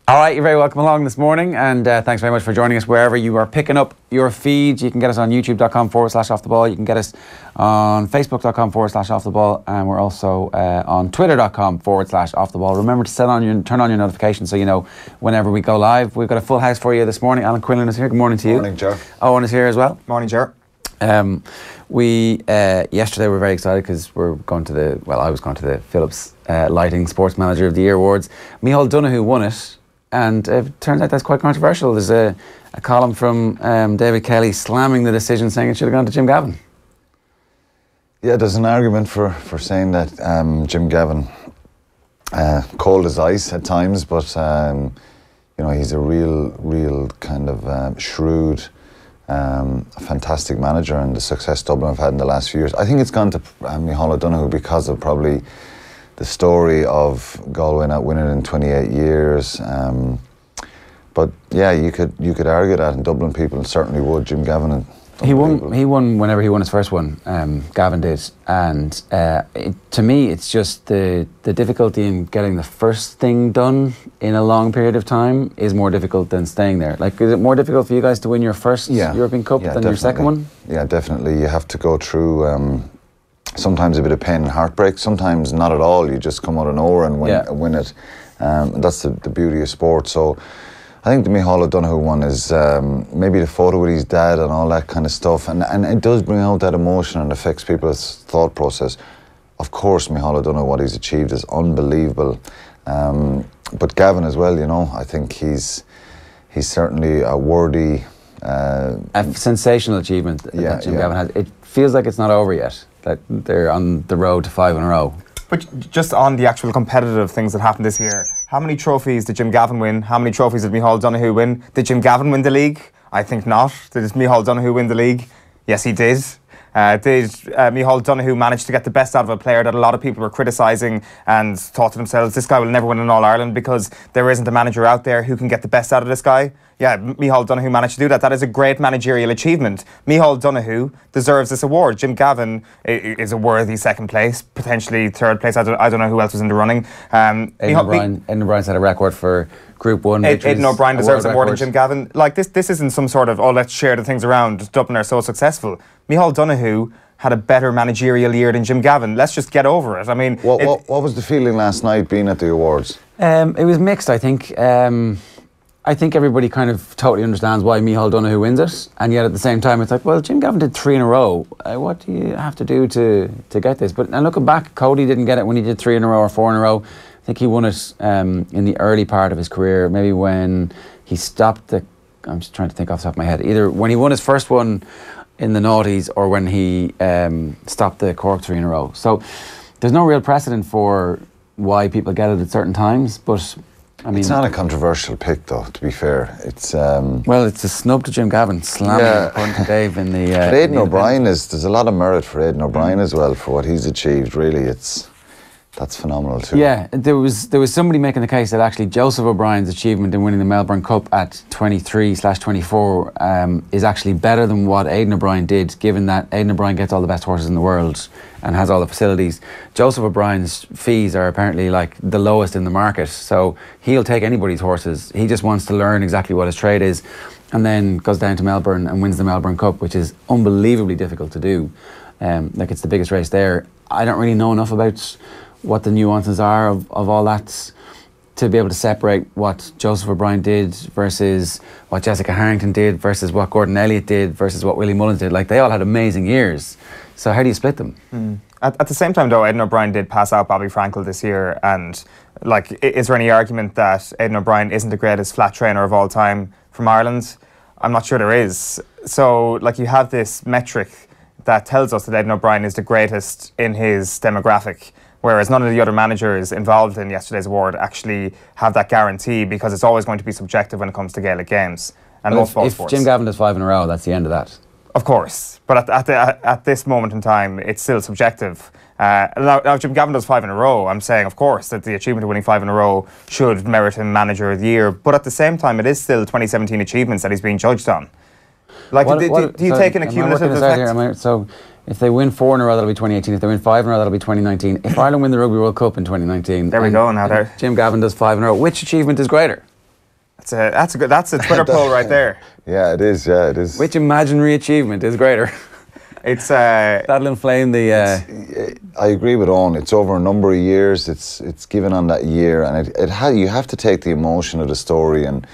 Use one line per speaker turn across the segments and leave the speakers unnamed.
All right, you're very welcome along this morning, and thanks very much for joining us wherever you are picking up your feed. You can get us on youtube.com/offtheball. You can get us on facebook.com/offtheball, and we're also on twitter.com/offtheball. Remember to turn on your notifications so you know whenever we go live. We've got a full house for you this morning. Alan Quinlan is here. Good morning to you.
Morning, Joe.
Owen is here as well.
Morning, Joe.
Yesterday we were very excited because I was going to the Phillips Lighting Sports Manager of the Year Awards. Micheál Donoghue won it. And it turns out that's quite controversial. There's a column from David Kelly slamming the decision, saying it should have gone to Jim Gavin.
Yeah, there's an argument for saying that Jim Gavin, cold as ice at times, but he's a real kind of shrewd, fantastic manager, and the success Dublin have had in the last few years. I think it's gone to Micheál Donoghue because of probably the story of Galway not winning in 28 years. But yeah, you could argue that, and Dublin people certainly would. Jim Gavin.
He won whenever he won his first one. Gavin did, and to me, it's just the difficulty in getting the first thing done in a long period of time is more difficult than staying there. Like, is it more difficult for you guys to win your first European Cup than
definitely.
Your second one?
Yeah, definitely. You have to go through. Sometimes a bit of pain and heartbreak, sometimes not at all. You just come out of nowhere and win it. That's the beauty of sport. So I think the Micheál Donoghue one is maybe the photo with his dad and all that kind of stuff. And it does bring out that emotion and affects people's thought process. Of course, Micheál Donoghue, what he's achieved is unbelievable. But Gavin as well, I think he's certainly a worthy...
a sensational achievement that Jim Gavin has. It feels like it's not over yet, that they're on the road to 5 in a row.
But just on the actual competitive things that happened this year, how many trophies did Jim Gavin win? How many trophies did Micheál Donoghue win? Did Jim Gavin win the league? I think not. Did Micheál Donoghue win the league? Yes, he did. Did Micheál Donoghue manage to get the best out of a player that a lot of people were criticising and thought to themselves, this guy will never win an All-Ireland because there isn't a manager out there who can get the best out of this guy? Yeah, Micheál Donoghue managed to do that. That is a great managerial achievement. Micheál Donoghue deserves this award. Jim Gavin is a worthy second place, potentially third place. I don't know who else was in the running.
Aidan O'Brien's had a record for Group 1.
Aidan O'Brien deserves it more than Jim Gavin. Like, this isn't some sort of, let's share the things around. Dublin are so successful. Micheál Donoghue had a better managerial year than Jim Gavin. Let's just get over it. I mean...
What was the feeling last night being at the awards?
It was mixed, I think. I think everybody kind of totally understands why Micheál Donoghue wins it, and yet at the same time it's like, well, Jim Gavin did 3 in a row. What do you have to do to get this? But and looking back, Cody didn't get it when he did 3 in a row or 4 in a row. I think he won it in the early part of his career, maybe when he stopped I'm just trying to think off the top of my head, either when he won his first one in the noughties or when he stopped the Cork 3 in a row. So there's no real precedent for why people get it at certain times, but I mean,
it's not a controversial pick, though, to be fair. It's
well, it's a snub to Jim Gavin, slamming the punt to Dave in the...
But Aidan O'Brien there's a lot of merit for Aidan O'Brien as well, for what he's achieved, really. That's phenomenal too.
Yeah, there was somebody making the case that actually Joseph O'Brien's achievement in winning the Melbourne Cup at 23/24 is actually better than what Aidan O'Brien did, given that Aidan O'Brien gets all the best horses in the world and has all the facilities. Joseph O'Brien's fees are apparently like the lowest in the market, so he'll take anybody's horses. He just wants to learn exactly what his trade is, and then goes down to Melbourne and wins the Melbourne Cup, which is unbelievably difficult to do. Like, it's the biggest race there. I don't really know enough about what the nuances are of all that to be able to separate what Joseph O'Brien did versus what Jessica Harrington did versus what Gordon Elliott did versus what Willie Mullins did. Like, they all had amazing years. So how do you split them?
At the same time, though, Aidan O'Brien did pass out Bobby Frankel this year, and like, is there any argument that Aidan O'Brien isn't the greatest flat trainer of all time from Ireland? I'm not sure there is. So, like, you have this metric that tells us that Aidan O'Brien is the greatest in his demographic, whereas none of the other managers involved in yesterday's award actually have that guarantee, because it's always going to be subjective when it comes to Gaelic games. And
well, if Jim Gavin does 5 in a row, that's the end of that.
Of course, but at this moment in time, it's still subjective. Now, if Jim Gavin does 5 in a row, I'm saying, of course, that the achievement of winning 5 in a row should merit him Manager of the Year. But at the same time, it is still 2017 achievements that he's being judged on. Like, do you take an accumulative effect?
So, if they win 4 in a row, that'll be 2018. If they win 5 in a row, that'll be 2019. If Ireland win the Rugby World Cup in 2019,
there we go. Now there,
Jim Gavin does 5 in a row. Which achievement is greater?
That's a Twitter poll right there.
Yeah, it is. Yeah, it is.
Which imaginary achievement is greater?
It's
That'll inflame the.
I agree with Owen. It's over a number of years. It's given on that year, and you have to take the emotion of the story and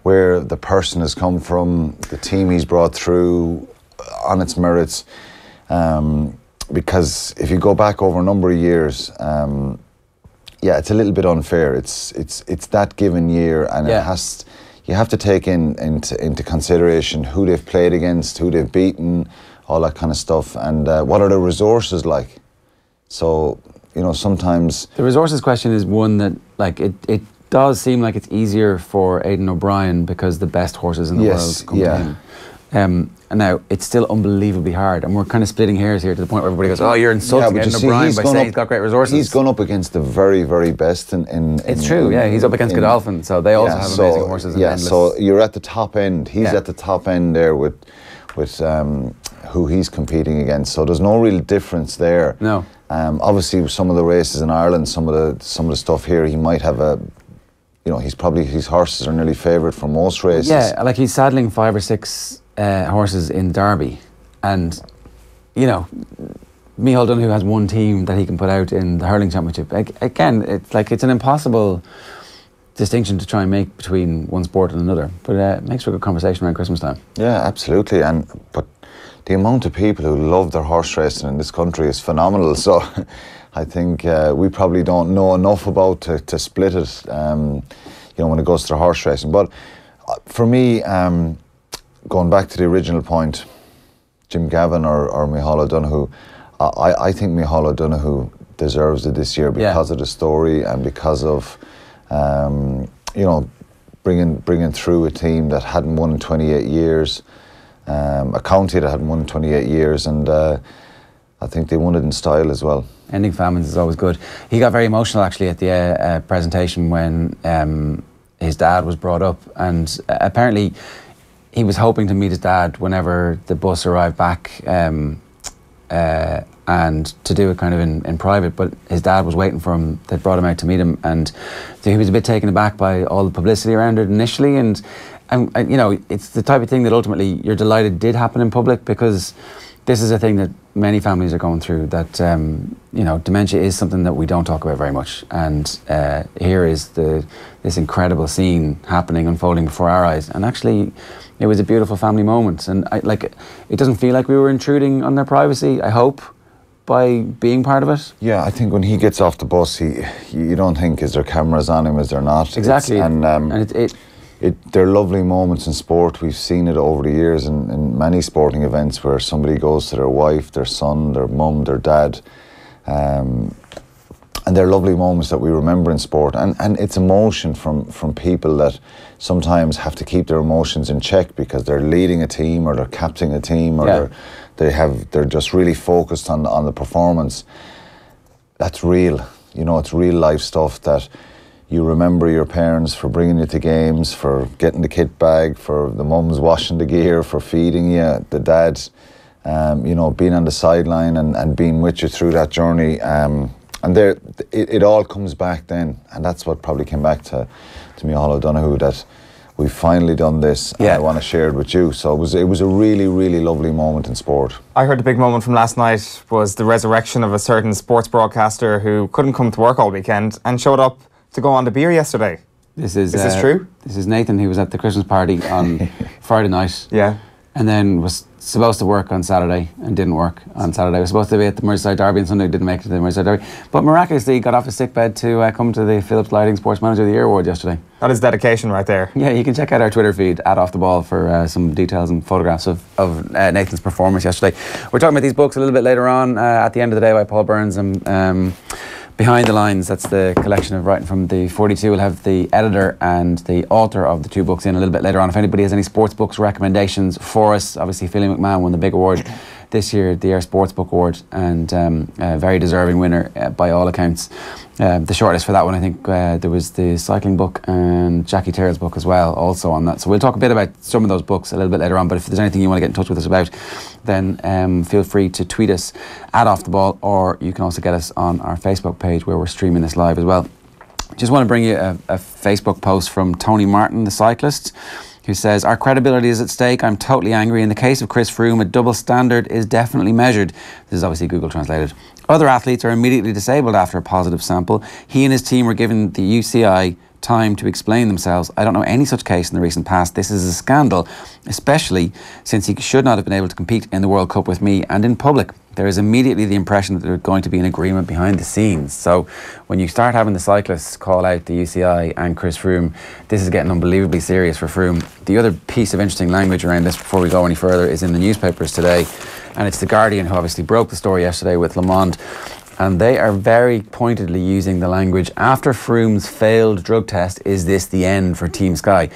where the person has come from, the team he's brought through, on its merits. Because if you go back over a number of years, yeah, it's a little bit unfair. It's that given year, and you have to take into consideration who they've played against, who they've beaten, all that kind of stuff, and what are the resources like. So, you know, sometimes
the resources question is one that, like, it does seem like it's easier for Aidan O'Brien because the best horses in the world come to him. And now it's still unbelievably hard, and we're kind of splitting hairs here to the point where everybody goes, "Oh, you're insulting Aidan O'Brien by saying he's got great resources."
He's gone up against the very, very best
It's true, yeah. He's up against Godolphin, so they also have amazing horses.
Yeah, so you're at the top end. He's at the top end there with who he's competing against. So there's no real difference there.
No.
Obviously, some of the races in Ireland, some of the stuff here, he might have a. You know, his horses are nearly favourite for most races.
Yeah, like he's saddling 5 or 6 horses in Derby, and you know, Micheál Donoghue has one team that he can put out in the hurling championship. Again, it's an impossible distinction to try and make between one sport and another, but it makes for a good conversation around Christmas time.
Yeah, absolutely. But the amount of people who love their horse racing in this country is phenomenal. So I think we probably don't know enough about to split it, you know, when it goes to the horse racing. But for me, going back to the original point, Jim Gavin or Micheál O'Donoghue, I think Micheál O'Donoghue deserves it this year because of the story and because of, you know, bringing through a team that hadn't won in 28 years, a county that hadn't won in 28 years, and I think they won it in style as well.
Ending famines is always good. He got very emotional actually at the presentation when his dad was brought up, and apparently he was hoping to meet his dad whenever the bus arrived back, and to do it kind of in private, but his dad was waiting for him. They brought him out to meet him, and so he was a bit taken aback by all the publicity around it initially, and you know, it's the type of thing that ultimately you're delighted did happen in public, because this is a thing that many families are going through, that you know, dementia is something that we don't talk about very much, and here is this incredible scene happening, unfolding before our eyes, and actually it was a beautiful family moment, and it doesn't feel like we were intruding on their privacy, I hope, by being part of it.
Yeah, I think when he gets off the bus, you don't think, is there cameras on him, is there not?
Exactly.
They're lovely moments in sport. We've seen it over the years in many sporting events where somebody goes to their wife, their son, their mum, their dad, and they're lovely moments that we remember in sport. And it's emotion from people that sometimes have to keep their emotions in check because they're leading a team or they're captaining a team or they're just really focused on the performance. That's real. You know, it's real life stuff that you remember your parents for bringing you to games, for getting the kit bag, for the mums washing the gear, for feeding you, the dad, you know, being on the sideline and being with you through that journey. And it all comes back then, and that's what probably came back to Micheál O'Donoghue, that we've finally done this, and I want to share it with you. So it was a really, really lovely moment in sport.
I heard the big moment from last night was the resurrection of a certain sports broadcaster who couldn't come to work all weekend and showed up to go on the beer yesterday. Is this true? This
is Nathan. He was at the Christmas party on Friday night.
Yeah.
And then was supposed to work on Saturday and didn't work on Saturday. Was supposed to be at the Merseyside Derby on Sunday, didn't make it to the Merseyside Derby. But miraculously got off his sickbed to come to the Phillips Lighting Sports Manager of the Year Award yesterday.
That is dedication right there.
Yeah, you can check out our Twitter feed @OffTheBall for some details and photographs of Nathan's performance yesterday. We're talking about these books a little bit later on at the end of the day by Paul Byrnes and Behind the Lines. That's the collection of writing from the 42. We'll have the editor and the author of the two books in a little bit later on. If anybody has any sports books recommendations for us, obviously Philly McMahon won the big award this year, the Air Sports Book Award, and a very deserving winner by all accounts. The shortlist for that one, I think there was the cycling book and Jackie Taylor's book as well, also on that. So we'll talk a bit about some of those books a little bit later on, but if there's anything you want to get in touch with us about, then feel free to tweet us @OffTheBall, or you can also get us on our Facebook page where we're streaming this live as well. Just want to bring you a Facebook post from Tony Martin, the cyclist, who says, our credibility is at stake. I'm totally angry. In the case of Chris Froome, a double standard is definitely measured. This is obviously Google translated. Other athletes are immediately disabled after a positive sample. He and his team were given the UCI time to explain themselves. I don't know any such case in the recent past. This is a scandal, especially since he should not have been able to compete in the World Cup with me and in public. There is immediately the impression that there's going to be an agreement behind the scenes. So when you start having the cyclists call out the UCI and Chris Froome, this is getting unbelievably serious for Froome. The other piece of interesting language around this, before we go any further, is in the newspapers today, and it's The Guardian, who obviously broke the story yesterday with Le Monde. And they are very pointedly using the language, after Froome's failed drug test, is this the end for Team Sky?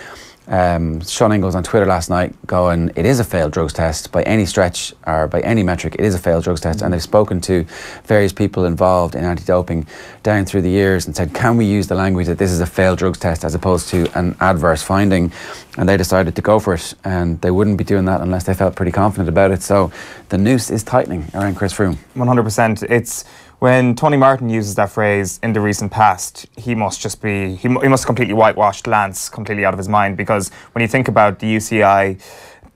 Sean Ingalls on Twitter last night going, it is a failed drugs test by any stretch or by any metric. It is a failed drugs test. And they've spoken to various people involved in anti-doping down through the years and said, can we use the language that this is a failed drugs test as opposed to an adverse finding? And they decided to go for it, and they wouldn't be doing that unless they felt pretty confident about it. So the noose is tightening around Chris Froome.
100%. It's when Tony Martin uses that phrase in the recent past, he must just be, he must completely whitewashed Lance completely out of his mind, because when you think about the UCI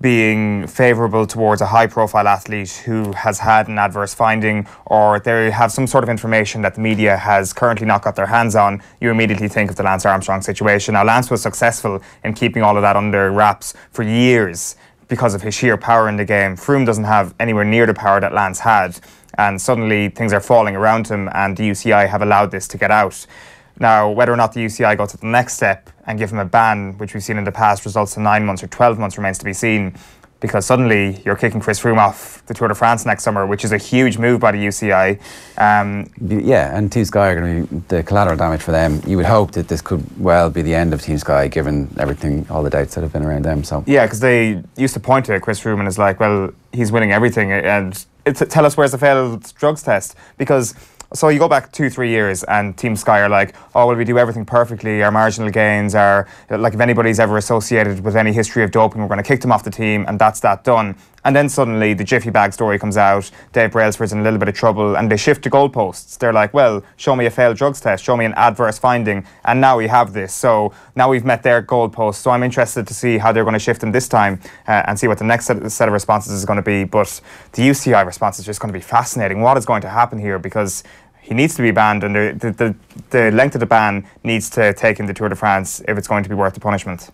being favourable towards a high-profile athlete who has had an adverse finding, or they have some sort of information that the media has currently not got their hands on, you immediately think of the Lance Armstrong situation. Now, Lance was successful in keeping all of that under wraps for years because of his sheer power in the game. Froome doesn't have anywhere near the power that Lance had, and suddenly things are falling around him, and the UCI have allowed this to get out. Now, whether or not the UCI go to the next step and give him a ban, which we've seen in the past results in 9 months or 12 months, remains to be seen, because suddenly you're kicking Chris Froome off the Tour de France next summer, which is a huge move by the UCI.
Yeah, and Team Sky are going to be the collateral damage for them. You would hope that this could well be the end of Team Sky, given everything, all the doubts that have been around them. So
yeah, because they used to point to Chris Froome and it's like, well, he's winning everything, and tell us where's the failed drugs test, because so you go back 2-3 years and Team Sky are like, oh, well, we do everything perfectly, our marginal gains are, like, if anybody's ever associated with any history of doping, we're going to kick them off the team, and that's that done. And then suddenly the Jiffy Bag story comes out, Dave Brailsford's in a little bit of trouble, and they shift to goalposts. They're like, well, show me a failed drugs test, show me an adverse finding, and now we have this. So now we've met their goalposts, so I'm interested to see how they're going to shift them this time and see what the next set of responses is going to be. But the UCI response is just going to be fascinating. What is going to happen here? Because he needs to be banned, and the length of the ban needs to take in the Tour de France if it's going to be worth the punishment.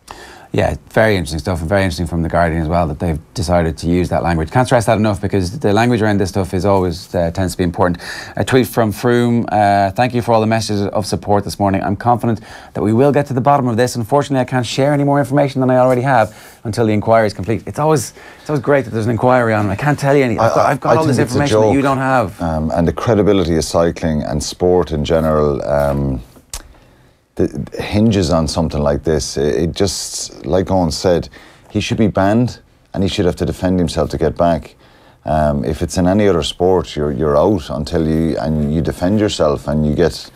Yeah, very interesting stuff, and very interesting from The Guardian as well that they've decided to use that language. Can't stress that enough, because the language around this stuff is always tends to be important. A tweet from Froome, thank you for all the messages of support this morning. I'm confident that we will get to the bottom of this. Unfortunately, I can't share any more information than I already have until the inquiry is complete. It's always great that there's an inquiry on, and I can't tell you anything. I've got all this information that you don't have.
And the credibility of cycling and sport in general hinges on something like this. It just, like Owen said, he should be banned and he should have to defend himself to get back. If it's in any other sport, you're out until you defend yourself, and you get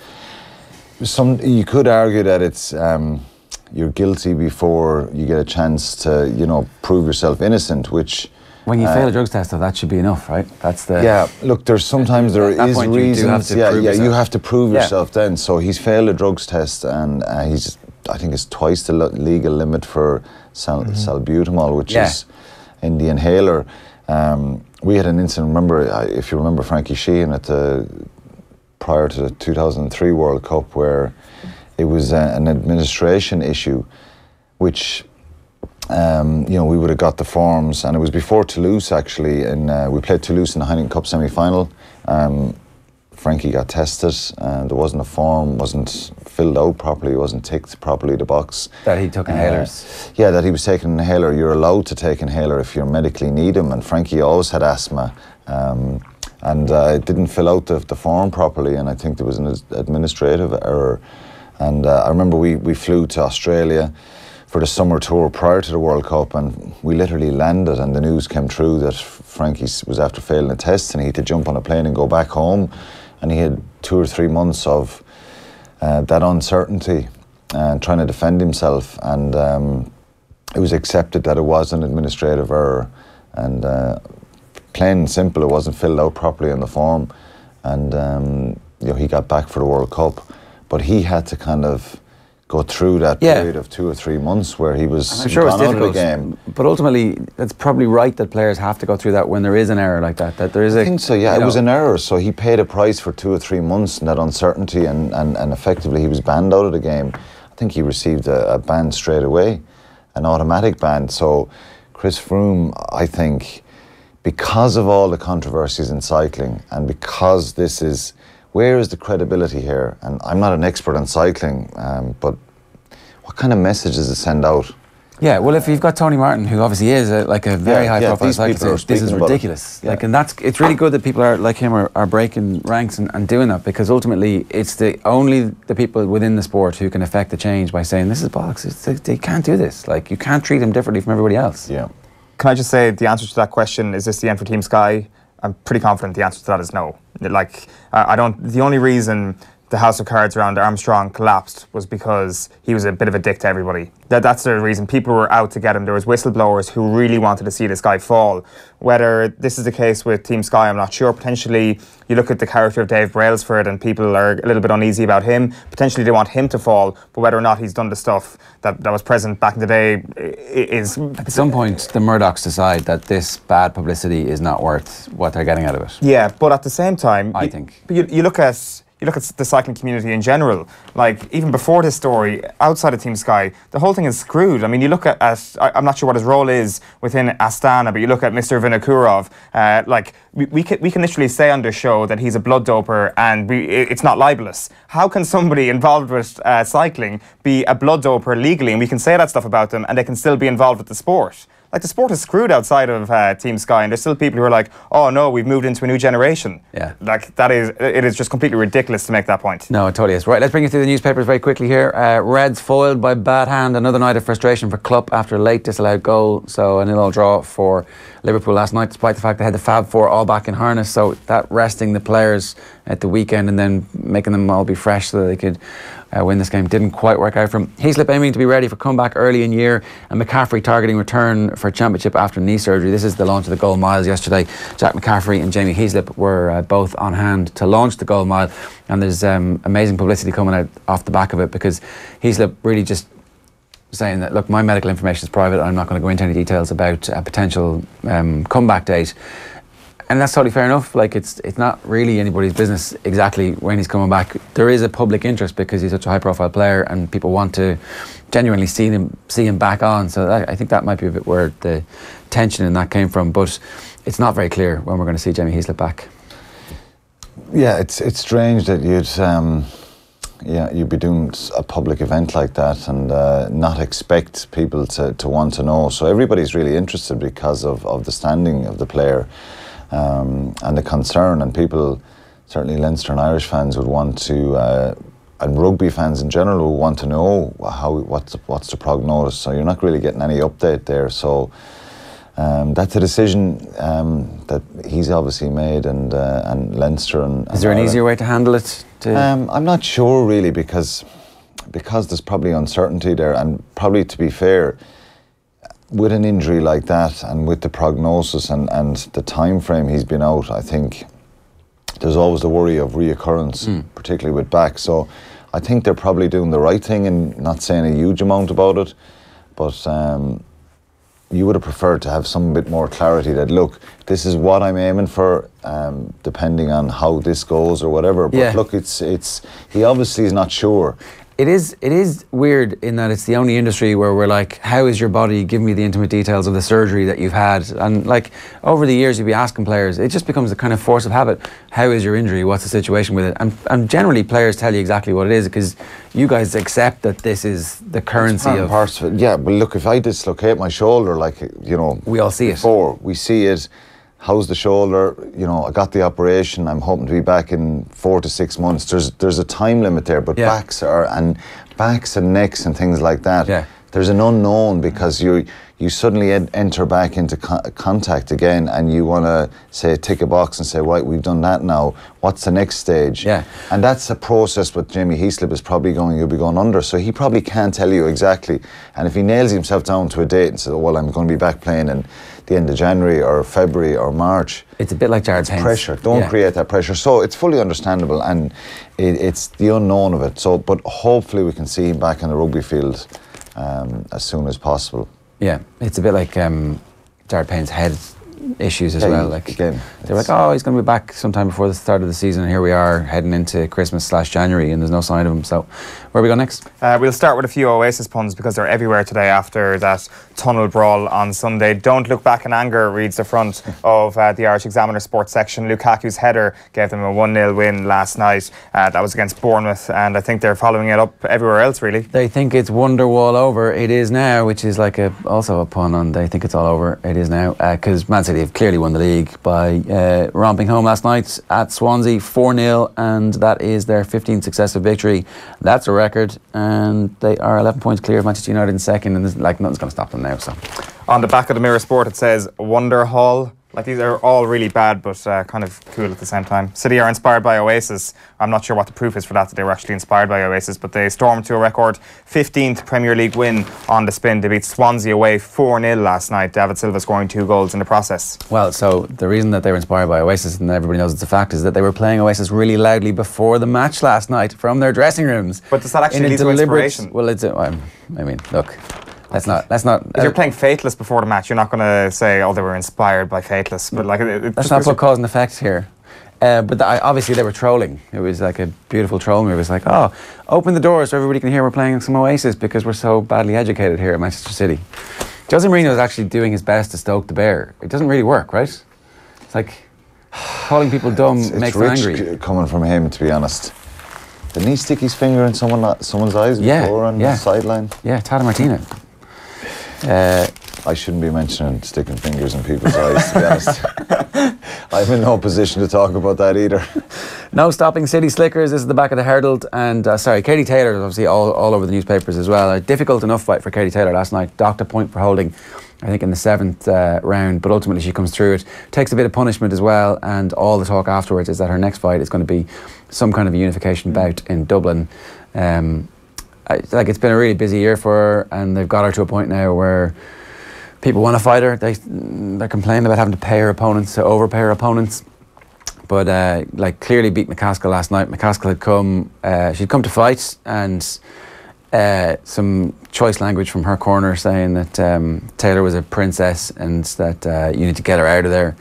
some. You could argue that it's you're guilty before you get a chance to prove yourself innocent, which.
When you fail a drugs test, though, that should be enough, right? That's the...
Yeah, look, sometimes there is reasons. You have to prove yourself then. So he's failed a drugs test, and I think it's twice the legal limit for salbutamol, which is in the inhaler. We had an incident, if you remember Frankie Sheehan prior to the 2003 World Cup, where it was an administration issue, which... we would have got the forms, and it was before Toulouse actually, and we played Toulouse in the Heineken Cup semi-final. Frankie got tested, and there wasn't a form, wasn't filled out properly, wasn't ticked properly, the box.
That he took inhalers?
Yeah, that he was taking an inhaler. You're allowed to take inhaler if you medically need them, and Frankie always had asthma, and it didn't fill out the form properly, and I think there was an administrative error. And I remember we flew to Australia for the summer tour prior to the World Cup, and we literally landed and the news came through that Frankie was after failing a test and he had to jump on a plane and go back home, and he had 2 or 3 months of that uncertainty and trying to defend himself, and it was accepted that it was an administrative error, and plain and simple, it wasn't filled out properly on the form, and he got back for the World Cup. but he had to kind of go through that period of 2 or 3 months where he was
I'm sure it's
gone out of the
difficult,
game.
but ultimately it's probably right that players have to go through that when there is an error like that. That there is
I think so. Yeah, it was an error. So he paid a price for 2 or 3 months and that uncertainty, and effectively he was banned out of the game. I think he received a ban straight away, an automatic ban. So Chris Froome, I think, because of all the controversies in cycling, and because this is, where is the credibility here? And I'm not an expert on cycling, but what kind of message does it send out?
Yeah, well, if you've got Tony Martin, who obviously is a very high-profile cyclist, this is ridiculous.
Yeah.
Like, and it's really good that people are like him are breaking ranks and doing that, because ultimately it's only the people within the sport who can affect the change by saying this is bollocks. They can't do this. Like, you can't treat him differently from everybody else.
Yeah.
Can I just say the answer to that question, is this the end for Team Sky? I'm pretty confident the answer to that is no. Like, the only reason the house of cards around Armstrong collapsed was because he was a bit of a dick to everybody. That's the reason. People were out to get him. There was whistleblowers who really wanted to see this guy fall. Whether this is the case with Team Sky, I'm not sure. Potentially, you look at the character of Dave Brailsford and people are a little bit uneasy about him. Potentially, they want him to fall, but whether or not he's done the stuff that was present back in the day is...
At some point, the Murdochs decide that this bad publicity is not worth what they're getting out of it.
Yeah, but at the same time...
I think.
You look at the cycling community in general, like even before this story, outside of Team Sky, the whole thing is screwed. I mean, you look at I'm not sure what his role is within Astana, but you look at Mr. Vinokurov, like we can literally say on this show that he's a blood doper and it's not libelous. How can somebody involved with cycling be a blood doper legally, and we can say that stuff about them and they can still be involved with the sport? Like, the sport is screwed outside of Team Sky, and there's still people who are like, oh no, we've moved into a new generation.
Yeah.
Like, it is just completely ridiculous to make that point.
No, it totally is. Right, let's bring you through the newspapers very quickly here. Reds foiled by bad hand. Another night of frustration for Klopp after a late disallowed goal. So a 0-0 draw for Liverpool last night, despite the fact they had the Fab Four all back in harness. So that resting the players at the weekend and then making them all be fresh so that they could win this game didn't quite work out for him. Heaslip aiming to be ready for comeback early in year, and McCaffrey targeting return for championship after knee surgery. This is the launch of the Gold Miles yesterday. Jack McCaffrey and Jamie Heaslip were both on hand to launch the Gold Mile, and there's amazing publicity coming out off the back of it, because Heaslip really just saying that, look, my medical information is private, I'm not going to go into any details about a potential comeback date. And that's totally fair enough. Like, it's not really anybody's business exactly when he's coming back. There is a public interest because he's such a high-profile player, and people want to genuinely see him back on. So I think that might be a bit where the tension in that came from. But it's not very clear when we're going to see Jamie Heaslip back.
Yeah, it's strange that you'd be doing a public event like that and not expect people to want to know. So everybody's really interested because of the standing of the player. And the concern, and people, certainly Leinster and Irish fans would want to, and rugby fans in general would want to know what's the prognosis. So you're not really getting any update there. So that's a decision that he's obviously made, and Leinster and
is there an easier way to handle it?
I'm not sure really, because there's probably uncertainty there, and probably, to be fair, with an injury like that and with the prognosis and the time frame he's been out, I think there's always the worry of reoccurrence, particularly with back. So I think they're probably doing the right thing and not saying a huge amount about it. But you would have preferred to have some bit more clarity that, look, this is what I'm aiming for, depending on how this goes or whatever. But look, he obviously is not sure.
It is weird in that it's the only industry where we're like, how is your body? Give me the intimate details of the surgery that you've had. And like, over the years, you'd be asking players, it just becomes a kind of force of habit. How is your injury? What's the situation with it? And generally players tell you exactly what it is, because you guys accept that this is the currency of...
Parts of it. Yeah, but look, if I dislocate my shoulder, like, you know...
We all see
it. We see it. How's the shoulder? You know, I got the operation. I'm hoping to be back in 4 to 6 months. There's a time limit there, but backs and necks and things like that. there's an unknown, because you suddenly enter back into contact again, and you want to say tick a box and say, right, we've done that now. What's the next stage?
Yeah.
And that's a process with Jamie Heaslip is probably you'll be going under. So he probably can't tell you exactly. And if he nails himself down to a date and says, oh, well, I'm going to be back playing in the end of January or February or March.
It's a bit like Jared Payne's
pressure. Don't create that pressure. So it's fully understandable, and it's the unknown of it. So, but hopefully we can see him back on the rugby field as soon as possible.
Yeah, it's a bit like Jared Payne's head issues as well. Like
again,
they're like, oh, he's going to be back sometime before the start of the season, and here we are heading into Christmas/January, and there's no sign of him. So, where we go next?
We'll start with a few Oasis puns, because they're everywhere today after that tunnel brawl on Sunday. Don't look back in anger, reads the front of the Irish Examiner sports section. Lukaku's header gave them a 1-0 win last night. That was against Bournemouth, and I think they're following it up everywhere else, really.
They think it's Wonderwall over. It is now, which is like also a pun on they think it's all over. It is now, because Man City have clearly won the league by romping home last night at Swansea 4-0, and that is their 15th successive victory. That's a record, and they are 11 points clear of Manchester United in second, and like nothing's going to stop them now. So,
on the back of the Mirror Sport it says Wonder Hall. Like, these are all really bad, but kind of cool at the same time. City are inspired by Oasis. I'm not sure what the proof is for that they were actually inspired by Oasis, but they stormed to a record 15th Premier League win on the spin. They beat Swansea away 4-0 last night. David Silva scoring 2 goals in the process.
Well, so the reason that they were inspired by Oasis, and everybody knows it's a fact, is that they were playing Oasis really loudly before the match last night from their dressing rooms.
But does that actually lead to inspiration?
Well, I mean, look. Let's not.
If you're playing Faithless before the match, you're not going to say, "Oh, they were inspired by Faithless." But like,
let's not put cause and effect here. But obviously they were trolling. It was like a beautiful troll move. It was like, "Oh, open the doors so everybody can hear we're playing some Oasis because we're so badly educated here at Manchester City." Jose Mourinho is actually doing his best to stoke the bear. It doesn't really work, right? It's like calling people dumb makes them angry.
Coming from him, to be honest. Didn't he stick his finger in someone's eyes before on the sideline?
Yeah, Tata Martino.
I shouldn't be mentioning sticking fingers in people's eyes, to be honest. I'm in no position to talk about that either.
No stopping City Slickers. This is the back of the Herald. And Katie Taylor is obviously all over the newspapers as well. A difficult enough fight for Katie Taylor last night. Docked a point for holding, I think, in the 7th round. But ultimately she comes through it. Takes a bit of punishment as well. And all the talk afterwards is that her next fight is going to be some kind of a unification bout in Dublin. It's been a really busy year for her, and they've got her to a point now where people want to fight her. They're complaining about having to pay her opponents, to overpay her opponents. But clearly beat McCaskill last night. McCaskill she'd come to fight, and some choice language from her corner saying that Taylor was a princess and that you need to get her out of there.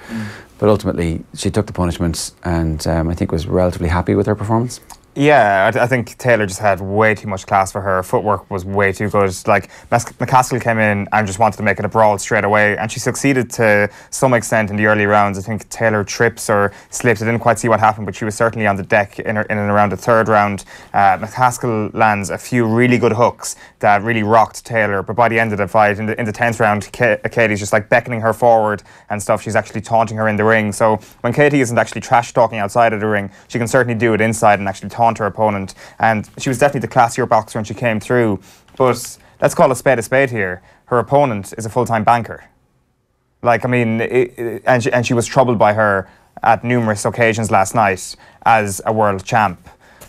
But ultimately she took the punishment, and I think was relatively happy with her performance.
Yeah, I think Taylor just had way too much class for her. Footwork was way too good. Like, McCaskill came in and just wanted to make it a brawl straight away, and she succeeded to some extent in the early rounds. I think Taylor trips or slips. I didn't quite see what happened, but she was certainly on the deck in and around the 3rd round. McCaskill lands a few really good hooks that really rocked Taylor, but by the end of the fight, in the 10th round, Katie's just like beckoning her forward and stuff. She's actually taunting her in the ring. So when Katie isn't actually trash talking outside of the ring, she can certainly do it inside and actually taunt her opponent. And she was definitely the classier boxer when she came through. But let's call a spade here. Her opponent is a full-time banker. Like, I mean, and she was troubled by her at numerous occasions last night as a world champ.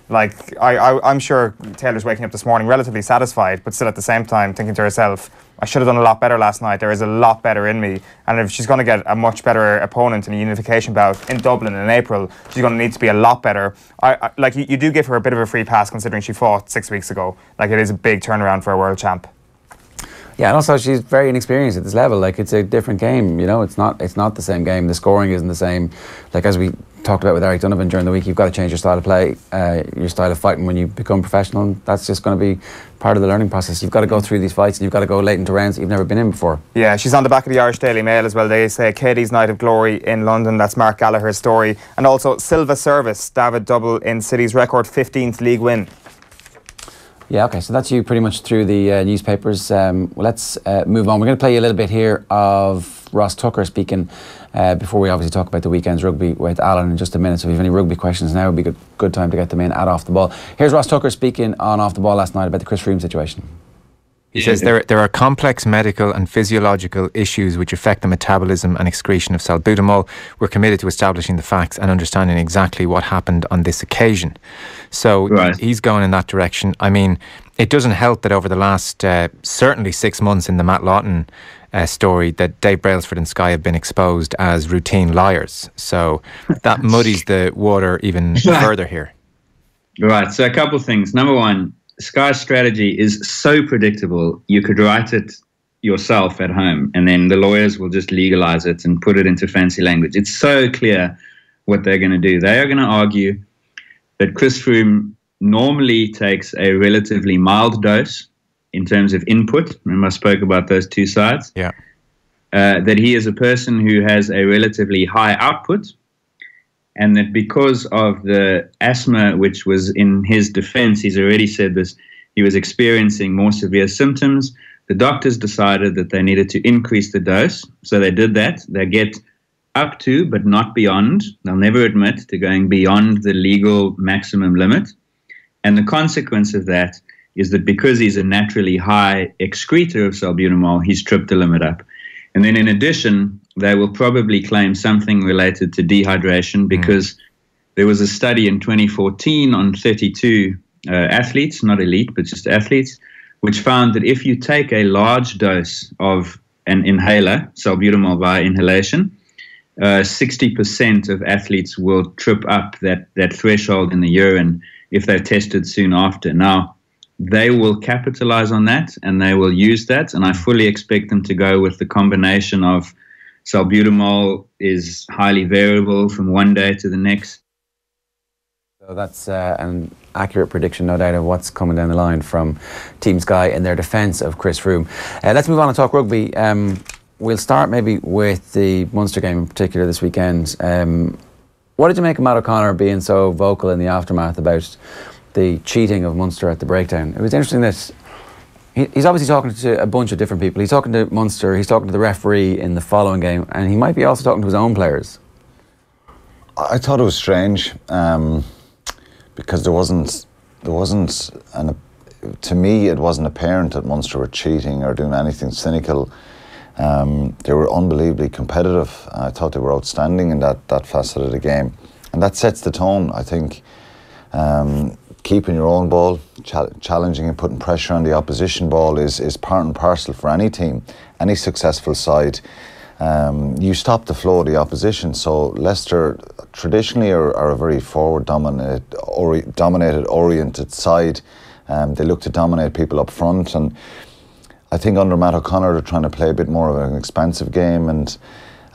Like, I'm sure Taylor's waking up this morning relatively satisfied, but still at the same time thinking to herself, I should have done a lot better last night. There is a lot better in me. And if she's going to get a much better opponent in a unification bout in Dublin in April, she's going to need to be a lot better. You do give her a bit of a free pass considering she fought 6 weeks ago. Like, it is a big turnaround for a world champ.
Yeah, and also she's very inexperienced at this level. Like, it's a different game, you know. It's not the same game. The scoring isn't the same. Like, as we talked about with Eric Donovan during the week, you've got to change your style of play, your style of fighting when you become professional. And that's just going to be part of the learning process. You've got to go through these fights, and you've got to go late into rounds that you've never been in before. Yeah, she's on the back of the Irish Daily Mail as well. They say Katie's night of glory in London. That's Mark Gallagher's story. And also Silva Service, David Double in City's record 15th league win. Yeah, okay, so that's you pretty much through the newspapers. Let's move on. We're going to play you a little bit here of Ross Tucker speaking before we obviously talk about the weekend's rugby with Alan in just a minute. So if you have any rugby questions now, it would be a good time to get them in at Off the Ball. Here's Ross Tucker speaking on Off the Ball last night about the Chris Froome situation.
He says there are complex medical and physiological issues which affect the metabolism and excretion of salbutamol. We're committed to establishing the facts and understanding exactly what happened on this occasion. So he's going in that direction. I mean, it doesn't help that over the last certainly 6 months in the Matt Lawton story that Dave Brailsford and Sky have been exposed as routine liars. So that muddies the water even further here.
Right. So a couple of things. Number one, Sky's strategy is so predictable. You could write it yourself at home, and then the lawyers will just legalize it and put it into fancy language. It's so clear what they're going to do. They are going to argue that Chris Froome normally takes a relatively mild dose in terms of input. Remember, I spoke about those two sides.
Yeah.
That he is a person who has a relatively high output, and that because of the asthma, which was in his defense, he's already said this, he was experiencing more severe symptoms. The doctors decided that they needed to increase the dose, so they did that. They get up to, but not beyond. They'll never admit to going beyond the legal maximum limit. And the consequence of that is that because he's a naturally high excreter of salbutamol, he's tripped the limit up. And then in addition, they will probably claim something related to dehydration because there was a study in 2014 on 32 athletes, not elite, but just athletes, which found that if you take a large dose of an inhaler, salbutamol via inhalation, 60% of athletes will trip up that threshold in the urine if they're tested soon after. Now, they will capitalize on that and they will use that, and I fully expect them to go with the combination of salbutamol is highly variable from one day to the next.
So that's an accurate prediction, no doubt, of what's coming down the line from Team Sky in their defence of Chris Froome. Let's move on and talk rugby. We'll start maybe with the Munster game in particular this weekend. What did you make of Matt O'Connor being so vocal in the aftermath about the cheating of Munster at the breakdown? It was interesting that he's obviously talking to a bunch of different people. He's talking to Munster, he's talking to the referee in the following game, and he might be also talking to his own players.
I thought it was strange because there wasn't to me it wasn't apparent that Munster were cheating or doing anything cynical. They were unbelievably competitive. I thought they were outstanding in that facet of the game, and that sets the tone, I think. Keeping your own ball, challenging and putting pressure on the opposition ball is part and parcel for any team, any successful side. You stop the flow of the opposition. So Leicester traditionally are a very forward-dominated, oriented side. They look to dominate people up front, and I think under Matt O'Connor they're trying to play a bit more of an expansive game, and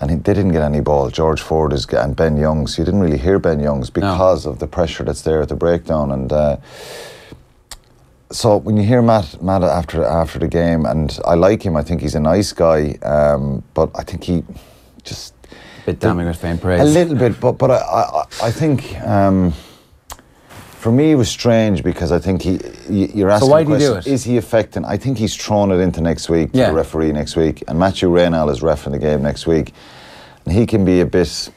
they didn't get any ball. George Ford and Ben Youngs, you didn't really hear Ben Youngs because of the pressure that's there at the breakdown. And so when you hear Matt after the game, and I like him, I think he's a nice guy, but I think he just
a bit damning with faint praise.
A little bit, but I think for me it was strange because I think you're asking.
So why did he do it?
Is he affecting? I think he's thrown it into next week to the referee next week, and Matthew Reynal is ref in the game next week, and he can be a bit.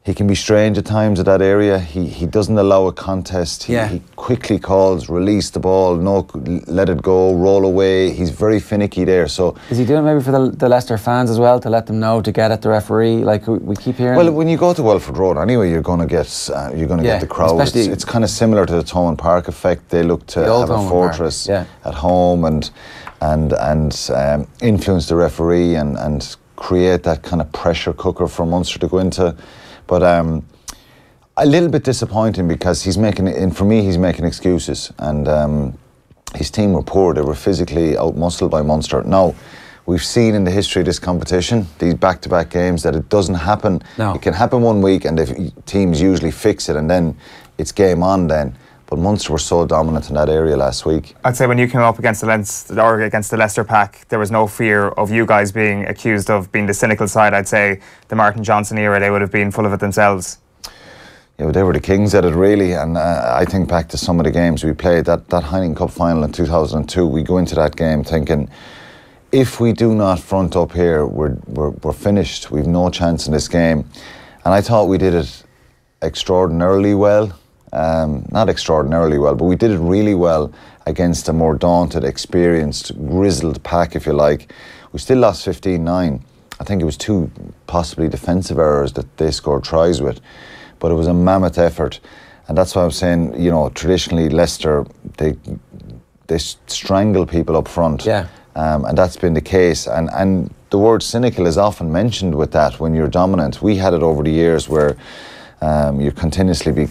He can be strange at times at that area. He doesn't allow a contest. He quickly calls, release the ball, no, let it go, roll away. He's very finicky there. So
is he doing it maybe for the Leicester fans as well, to let them know to get at the referee? Like we keep hearing.
Well, when you go to Welford Road, anyway, you're going to get the crowd. It's kind of similar to the Thomond Park effect. They look to have a fortress at home and influence the referee and create that kind of pressure cooker for Munster to go into. But a little bit disappointing because he's making excuses, and his team were poor. They were physically out-muscled by Munster. Now, we've seen in the history of this competition, these back-to-back games, that it doesn't happen. No. It can happen one week and teams usually fix it and then it's game on then. But Munster were so dominant in that area last week.
I'd say when you came up against the Leicester pack, there was no fear of you guys being accused of being the cynical side. I'd say the Martin Johnson era, they would have been full of it themselves.
Yeah, but they were the kings at it, really. And I think back to some of the games we played, that Heineken Cup final in 2002, we go into that game thinking, if we do not front up here, we're finished. We've no chance in this game. And I thought we did it extraordinarily well. not extraordinarily well, but we did it really well against a more daunted, experienced, grizzled pack, if you like. We still lost 15-9. I think it was 2 possibly defensive errors that they scored tries with, but it was a mammoth effort. And that's why I'm saying, you know, traditionally Leicester, they strangle people up front.
Yeah.
And that's been the case. And the word cynical is often mentioned with that when you're dominant. We had it over the years where you continuously be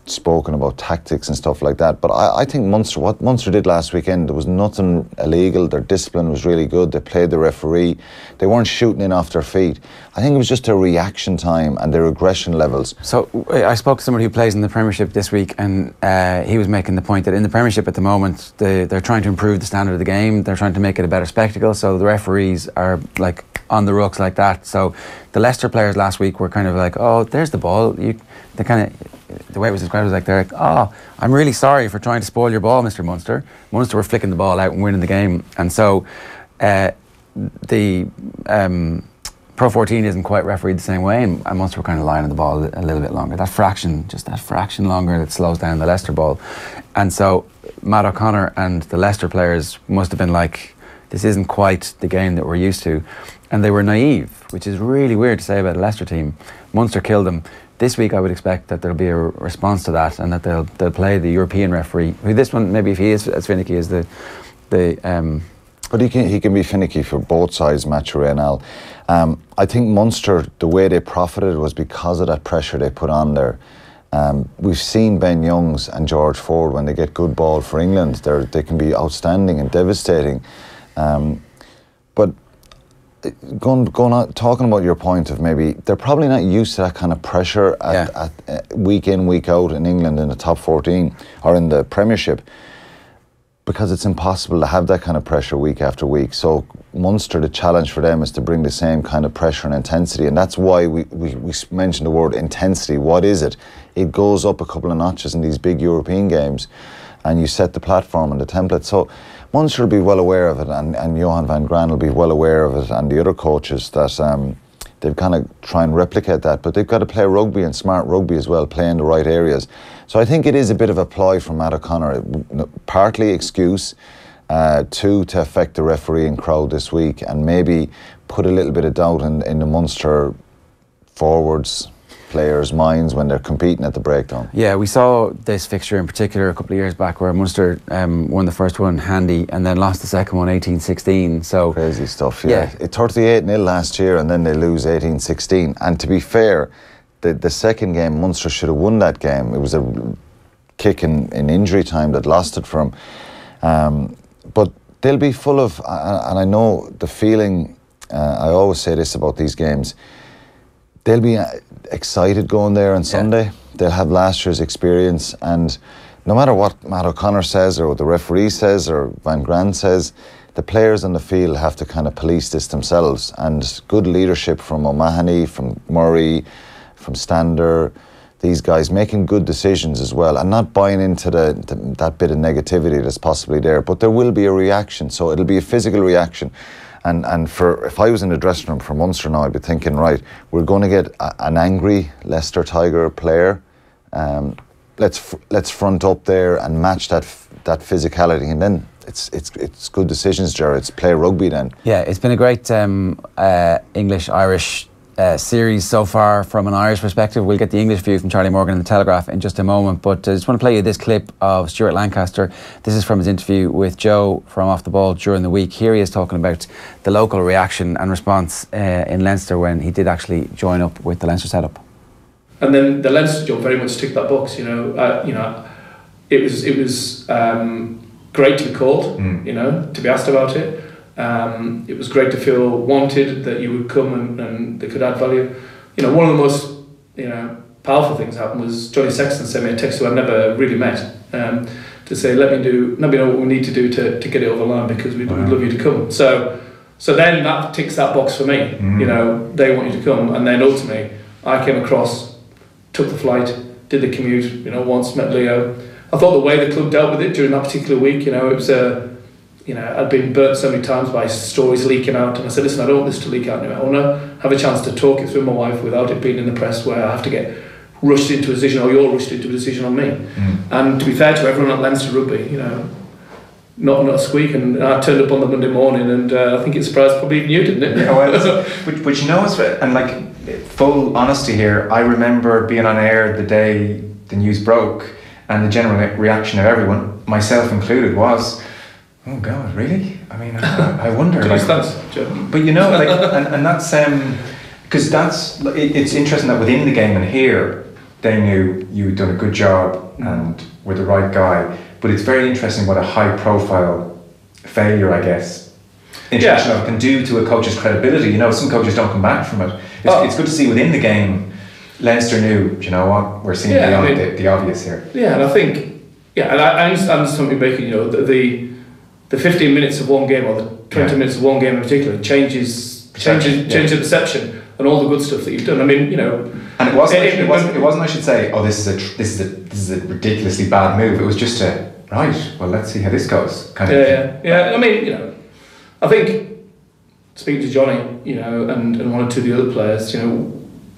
spoken about tactics and stuff like that. But I think what Munster did last weekend, there was nothing illegal. Their discipline was really good. They played the referee. They weren't shooting in off their feet. I think it was just their reaction time and their aggression levels.
So I spoke to somebody who plays in the Premiership this week, and he was making the point that in the Premiership at the moment, they're trying to improve the standard of the game. They're trying to make it a better spectacle. So the referees are like on the rooks like that. So the Leicester players last week were kind of like, oh, there's the ball. They kind of, the way it was described was like, they're like, oh, I'm really sorry for trying to spoil your ball, Mr. Munster. Munster were flicking the ball out and winning the game. And so the Pro 14 isn't quite refereed the same way, and Munster were kind of lying on the ball a little bit longer. That fraction longer that slows down the Leicester ball. And so Matt O'Connor and the Leicester players must have been like, this isn't quite the game that we're used to. And they were naive, which is really weird to say about a Leicester team. Munster killed them. This week I would expect that there'll be a response to that, and that they'll play the European referee, who this one, maybe if he is as finicky as the
but he can be finicky for both sides, Matthew and Al. I think Munster, the way they profited was because of that pressure they put on there. We've seen Ben Youngs and George Ford, when they get good ball for England, they can be outstanding and devastating. But going on, talking about your point of maybe they're probably not used to that kind of pressure at week in, week out in England in the top 14 or in the Premiership, because it's impossible to have that kind of pressure week after week. So Munster, the challenge for them is to bring the same kind of pressure and intensity, and that's why we mentioned the word intensity. What is it? It goes up a couple of notches in these big European games, and you set the platform and the template. So Munster will be well aware of it, and Johan van Graan will be well aware of it, and the other coaches, that they've kind of try and replicate that, but they've got to play rugby, and smart rugby as well, play in the right areas. So I think it is a bit of a ploy from Matt O'Connor, partly excuse, to affect the refereeing crowd this week, and maybe put a little bit of doubt in the Munster forwards players' minds when they're competing at the breakdown. Yeah,
we saw this fixture in particular a couple of years back, where Munster won the first one handy and then lost the second one 18-16. So
crazy stuff. Yeah, 38-0 last year, and then they lose 18-16. And to be fair, the second game, Munster should have won that game. It was a kick in injury time that lost it for them. But they'll be full of, and I know the feeling, I always say this about these games, they'll be excited going there on Sunday. They'll have last year's experience, and no matter what Matt O'Connor says or what the referee says or Van Graan says, the players on the field have to kind of police this themselves. And good leadership from O'Mahony, from Murray, from Stander, these guys making good decisions as well, and not buying into that bit of negativity that's possibly there. But there will be a reaction, so it'll be a physical reaction. And if I was in the dressing room for Munster now, I'd be thinking, right, we're going to get an angry Leicester Tiger player. Let's front up there and match that physicality, and then it's good decisions, Jared. It's play rugby then. Yeah,
it's been a great English-Irish series so far from an Irish perspective. We'll get the English view from Charlie Morgan in the Telegraph in just a moment, but I just want to play you this clip of Stuart Lancaster. This is from his interview with Joe from Off the Ball during the week. Here he is talking about the local reaction and response in Leinster when he did actually join up with the Leinster setup.
And then the Leinster job very much ticked that box. It was great to be called, to be asked about it. It was great to feel wanted, that you would come and they could add value. One of the most powerful things that happened was Johnny Sexton sent me a text who I'd never really met to say, let me know what we need to do to get it over the line, because we'd love you to come. So then that ticks that box for me. They want you to come, and then ultimately I came across, took the flight, did the commute. Once met Leo. I thought the way the club dealt with it during that particular week, it was I'd been burnt so many times by stories leaking out, and I said, listen, I don't want this to leak out now. I want to have a chance to talk it through my wife without it being in the press, where I have to get rushed into a decision, or you're rushed into a decision on me. And to be fair to everyone at Leinster Rugby, you know, not a squeak. And I turned up on the Monday morning, and I think it surprised probably even you, didn't it?
Yeah, well, but you know, and like, full honesty here, I remember being on air the day the news broke, and the general reaction of everyone, myself included, was, "Oh God, really?" I mean, I wonder. Like, but you know, like, and that's because it's interesting that within the game and here, they knew you'd done a good job and were the right guy. But it's very interesting what a high-profile failure, I guess, international can do to a coach's credibility. You know, some coaches don't come back from it. It's good to see within the game, Leinster knew, you know what, we're seeing beyond the obvious here.
Yeah, and I think, and I understand something making, you know, the 15 minutes of one game, or the 20 minutes of one game in particular, changes the perception and all the good stuff that you've done. I mean, you know,
and it wasn't. I should say, oh, this is a ridiculously bad move. It was just right. Well, let's see how this goes. Kind of.
Yeah. I mean, you know, I think speaking to Johnny, you know, and one or two of the other players, you know,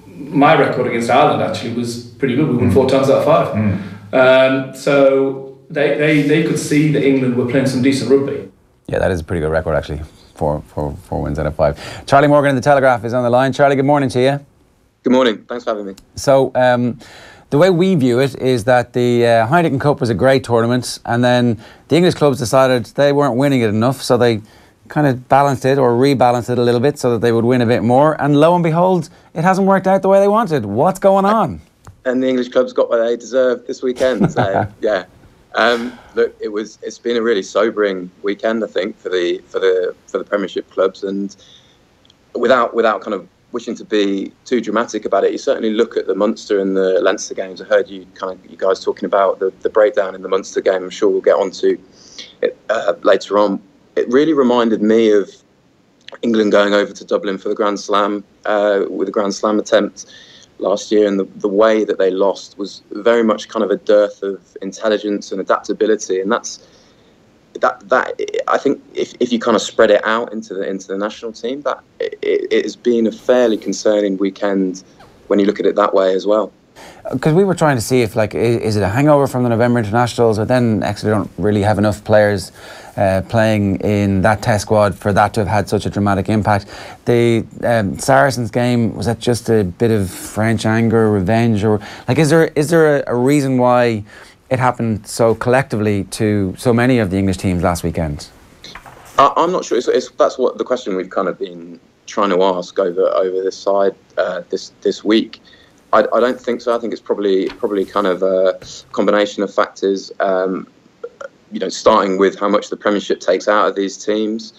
my record against Ireland actually was pretty good. We won 4 times out of 5. So they could see that England were playing some decent rugby.
Yeah, that is a pretty good record actually. 4 wins out of 5. Charlie Morgan in the Telegraph is on the line. Charlie, good morning to you.
Good morning. Thanks for having me.
So, the way we view it is that the Heineken Cup was a great tournament, and then the English clubs decided they weren't winning it enough, so they kind of balanced it or rebalanced it a little bit so that they would win a bit more. And lo and behold, it hasn't worked out the way they wanted. What's going on?
And the English clubs got what they deserved this weekend. So yeah, look, it's been a really sobering weekend, I think, for the Premiership clubs, and without kind of wishing to be too dramatic about it, you certainly look at the Munster and the Leinster games. I heard you guys talking about the breakdown in the Munster game. I'm sure we'll get onto it later on. It really reminded me of England going over to Dublin for the Grand Slam with a Grand Slam attempt last year, and the way that they lost was very much kind of a dearth of intelligence and adaptability, and that I think if you kind of spread it out into the national team, that it has been a fairly concerning weekend when you look at it that way as well.
Because we were trying to see if, like, is it a hangover from the November internationals, or then actually don't really have enough players playing in that test squad for that to have had such a dramatic impact. The Saracens game, was that just a bit of French anger, revenge, or like is there a reason why it happened so collectively to so many of the English teams last weekend?
I'm not sure. That's what the question we've kind of been trying to ask over this side this week. I don't think so. I think it's probably kind of a combination of factors. You know, starting with how much the Premiership takes out of these teams,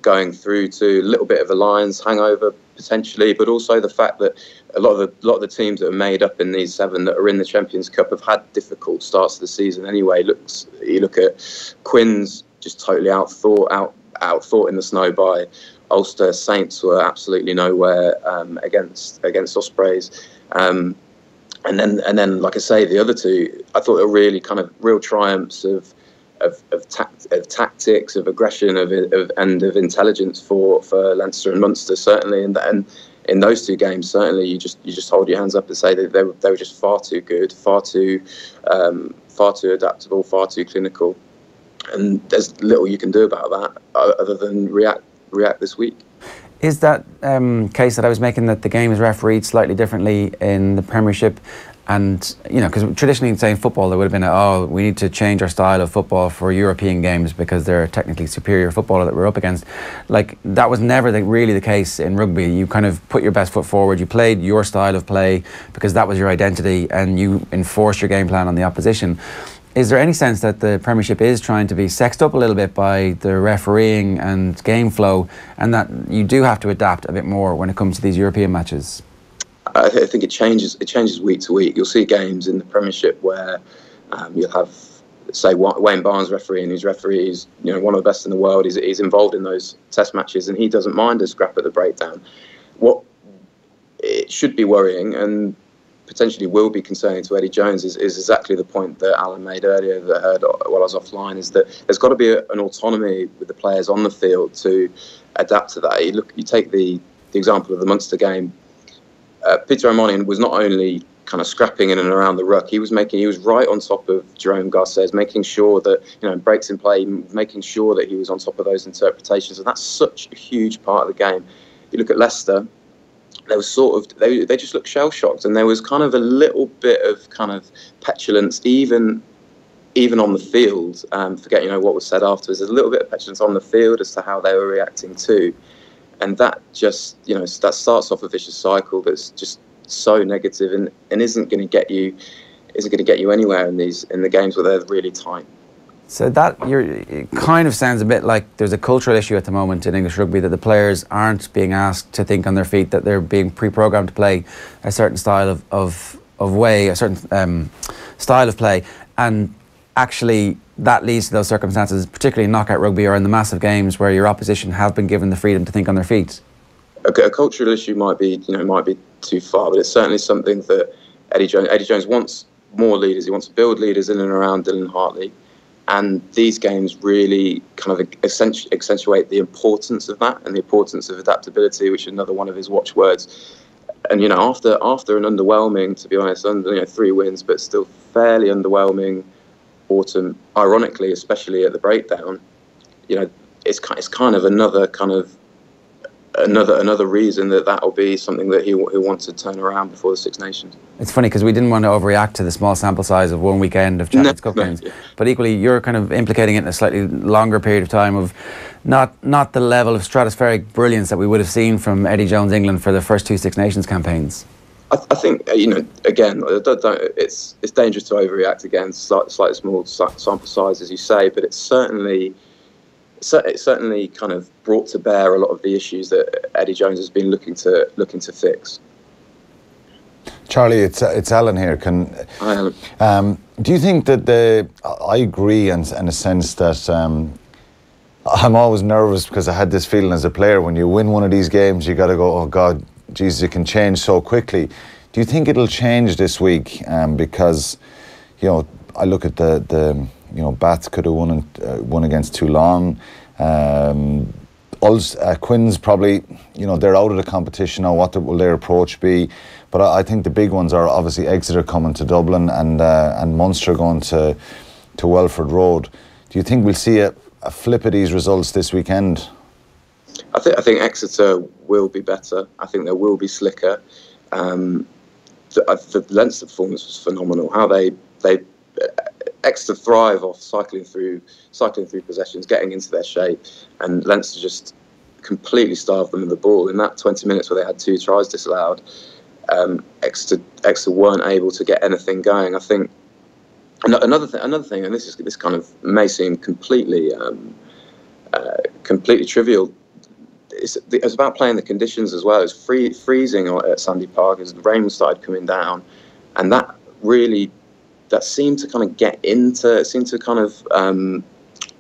going through to a little bit of a Lions hangover potentially, but also the fact that a lot of the teams that are made up in these 7 that are in the Champions Cup have had difficult starts to the season anyway. You look at Quins, just totally outthought in the snow by Ulster. Saints were absolutely nowhere against Ospreys. And then, like I say, the other two, I thought were really kind of real triumphs of tactics, of aggression, and of intelligence for Leinster and Munster, certainly. And in those 2 games, certainly, you just hold your hands up and say that they were just far too good, far too adaptable, far too clinical. And there's little you can do about that other than react this week.
Is that case that I was making, that the game is refereed slightly differently in the Premiership? And, you know, because traditionally, say in football, there would have been we need to change our style of football for European games because they're a technically superior footballer that we're up against. Like, that was never really the case in rugby. You kind of put your best foot forward, you played your style of play because that was your identity, and you enforced your game plan on the opposition. Is there any sense that the Premiership is trying to be sexed up a little bit by the refereeing and game flow, and that you do have to adapt a bit more when it comes to these European matches?
I think it changes week to week. You'll see games in the Premiership where you'll have, say, Wayne Barnes refereeing, who's referees, you know, one of the best in the world. He's involved in those test matches, and he doesn't mind a scrap at the breakdown. What it should be worrying and potentially will be concerning to Eddie Jones is exactly the point that Alan made earlier that I heard while I was offline, is that there's got to be an autonomy with the players on the field to adapt to that. You take the example of the Munster game. Peter O'Monaghan was not only kind of scrapping in and around the ruck. He was right on top of Jerome Garces, making sure that, breaks in play, making sure that he was on top of those interpretations. And that's such a huge part of the game. You look at Leicester, they were they just looked shell-shocked, and there was kind of a little bit of kind of petulance, even on the field. Forget, what was said afterwards. There's a little bit of petulance on the field as to how they were reacting too. And that just, that starts off a vicious cycle that's just so negative and isn't going to get you anywhere in the games where they're really tight.
So it kind of sounds a bit like there's a cultural issue at the moment in English rugby, that the players aren't being asked to think on their feet, that they're being pre-programmed to play a certain style of way, a certain style of play, and actually that leads to those circumstances, particularly in knockout rugby or in the massive games where your opposition have been given the freedom to think on their feet.
A cultural issue might be too far, but it's certainly something that Eddie Jones wants more leaders. He wants to build leaders in and around Dylan Hartley, and these games really kind of accentuate the importance of that and the importance of adaptability, which is another one of his watchwords. And after an underwhelming, to be honest, 3 wins, but still fairly underwhelming autumn, ironically, especially at the breakdown, it's kind of another reason that will be something that he'll want to turn around before the Six Nations. It's
funny because we didn't want to overreact to the small sample size of one weekend of Champions Cup games, but equally you're kind of implicating it in a slightly longer period of time of not the level of stratospheric brilliance that we would have seen from Eddie Jones England for the first 2 Six Nations campaigns.
I think again, it's dangerous to overreact again. Slightly small sample size, as you say, but it's certainly kind of brought to bear a lot of the issues that Eddie Jones has been looking to fix.
Charlie, it's Alan here.
Hi, Alan.
Do you think that I agree in a sense that I'm always nervous because I had this feeling as a player, when you win one of these games, you got to go, oh God, Jesus, it can change so quickly. Do you think it'll change this week? Because, I look at the Bats could have won against Toulon. Quinn's probably, they're out of the competition now. What will their approach be? But I think the big ones are obviously Exeter coming to Dublin and Munster going to Welford Road. Do you think we'll see a flip of these results this weekend?
I think Exeter will be better. I think they will be slicker. The Leinster performance was phenomenal. How they Exeter thrive off cycling through possessions, getting into their shape, and Leinster just completely starved them of the ball. In that 20 minutes where they had 2 tries disallowed, Exeter weren't able to get anything going. I think another thing, and this kind of may seem completely trivial. It's about playing the conditions as well. It's freezing at Sandy Park as the rain started coming down, and that seemed to kind of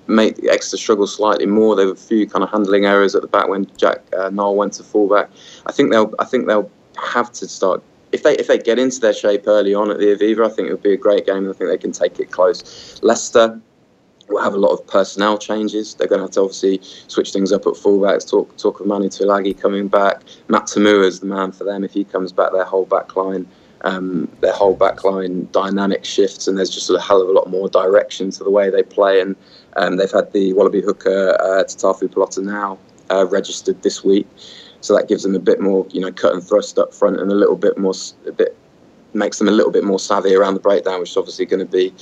make the Exeter struggle slightly more. There were a few kind of handling errors at the back when Jack Nowell went to fullback. I think they'll have to start, if they get into their shape early on at the Aviva. I think it'll be a great game, and I think they can take it close. Leicester will have a lot of personnel changes. They're going to have to obviously switch things up at fullbacks. Talk of Manu Tuilagi coming back. Matt Tamua is the man for them if he comes back. Their whole back line dynamic shifts, and there's just a hell of a lot more direction to the way they play. And they've had the Wallaby hooker Tatafu Pelota now registered this week, so that gives them a bit more, cut and thrust up front, and makes them a little bit more savvy around the breakdown, which is obviously going to be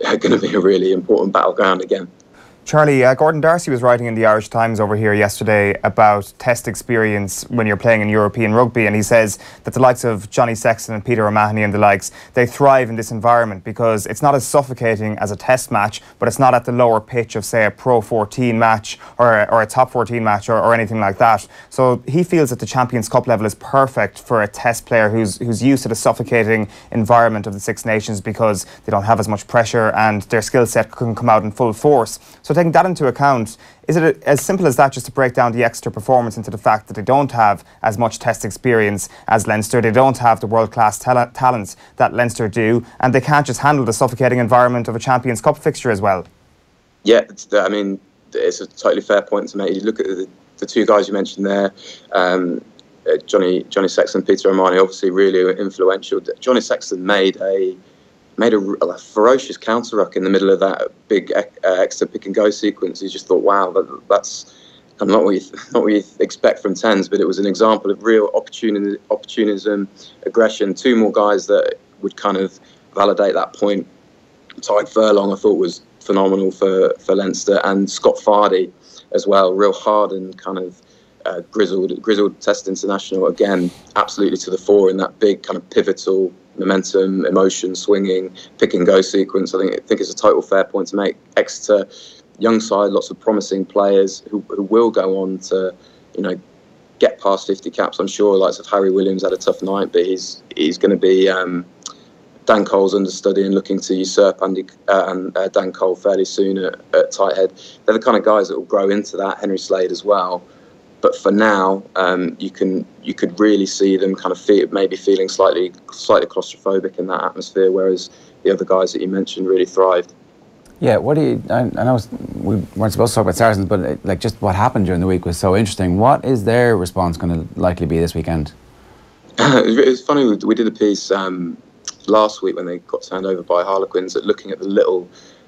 a really important battleground again.
Charlie, Gordon Darcy was writing in the Irish Times over here yesterday about test experience when you're playing in European rugby, and he says that the likes of Johnny Sexton and Peter O'Mahony and the likes, they thrive in this environment because it's not as suffocating as a test match, but it's not at the lower pitch of, say, a Pro 14 match or a Top 14 match or anything like that. So he feels that the Champions Cup level is perfect for a test player who's used to the suffocating environment of the Six Nations because they don't have as much pressure and their skill set can come out in full force. So taking that into account, is it as simple as that, just to break down the Exeter performance into the fact that they don't have as much test experience as Leinster, they don't have the world-class talents that Leinster do, and they can't just handle the suffocating environment of a Champions Cup fixture as well?
Yeah, it's a totally fair point to make. You look at the 2 guys you mentioned there, Johnny Sexton, Peter O'Mahony, obviously really influential. Johnny Sexton made a ferocious counter ruck in the middle of that big extra pick and go sequence. You just thought, wow, that's not what you expect from tens, but it was an example of real opportunism, aggression. Two more guys that would kind of validate that point. Tadhg Furlong, I thought, was phenomenal for Leinster, and Scott Fardy as well, real hardened kind of grizzled Test international, again absolutely to the fore in that big kind of pivotal momentum, emotion swinging pick and go sequence. I think it's a total fair point to make. Exeter, young side, lots of promising players who will go on to, get past 50 caps. I'm sure, like Harry Williams had a tough night, but he's going to be Dan Cole's understudy and looking to usurp Dan Cole fairly soon at tight head. They're the kind of guys that will grow into that. Henry Slade as well. But for now, you could really see them kind of maybe feeling slightly claustrophobic in that atmosphere, whereas the other guys that you mentioned really thrived.
Yeah, what do you? I know we weren't supposed to talk about Saracens, but just what happened during the week was so interesting. What is their response going to likely be this weekend?
It was funny. We did a piece last week when they got turned over by Harlequins, looking at the little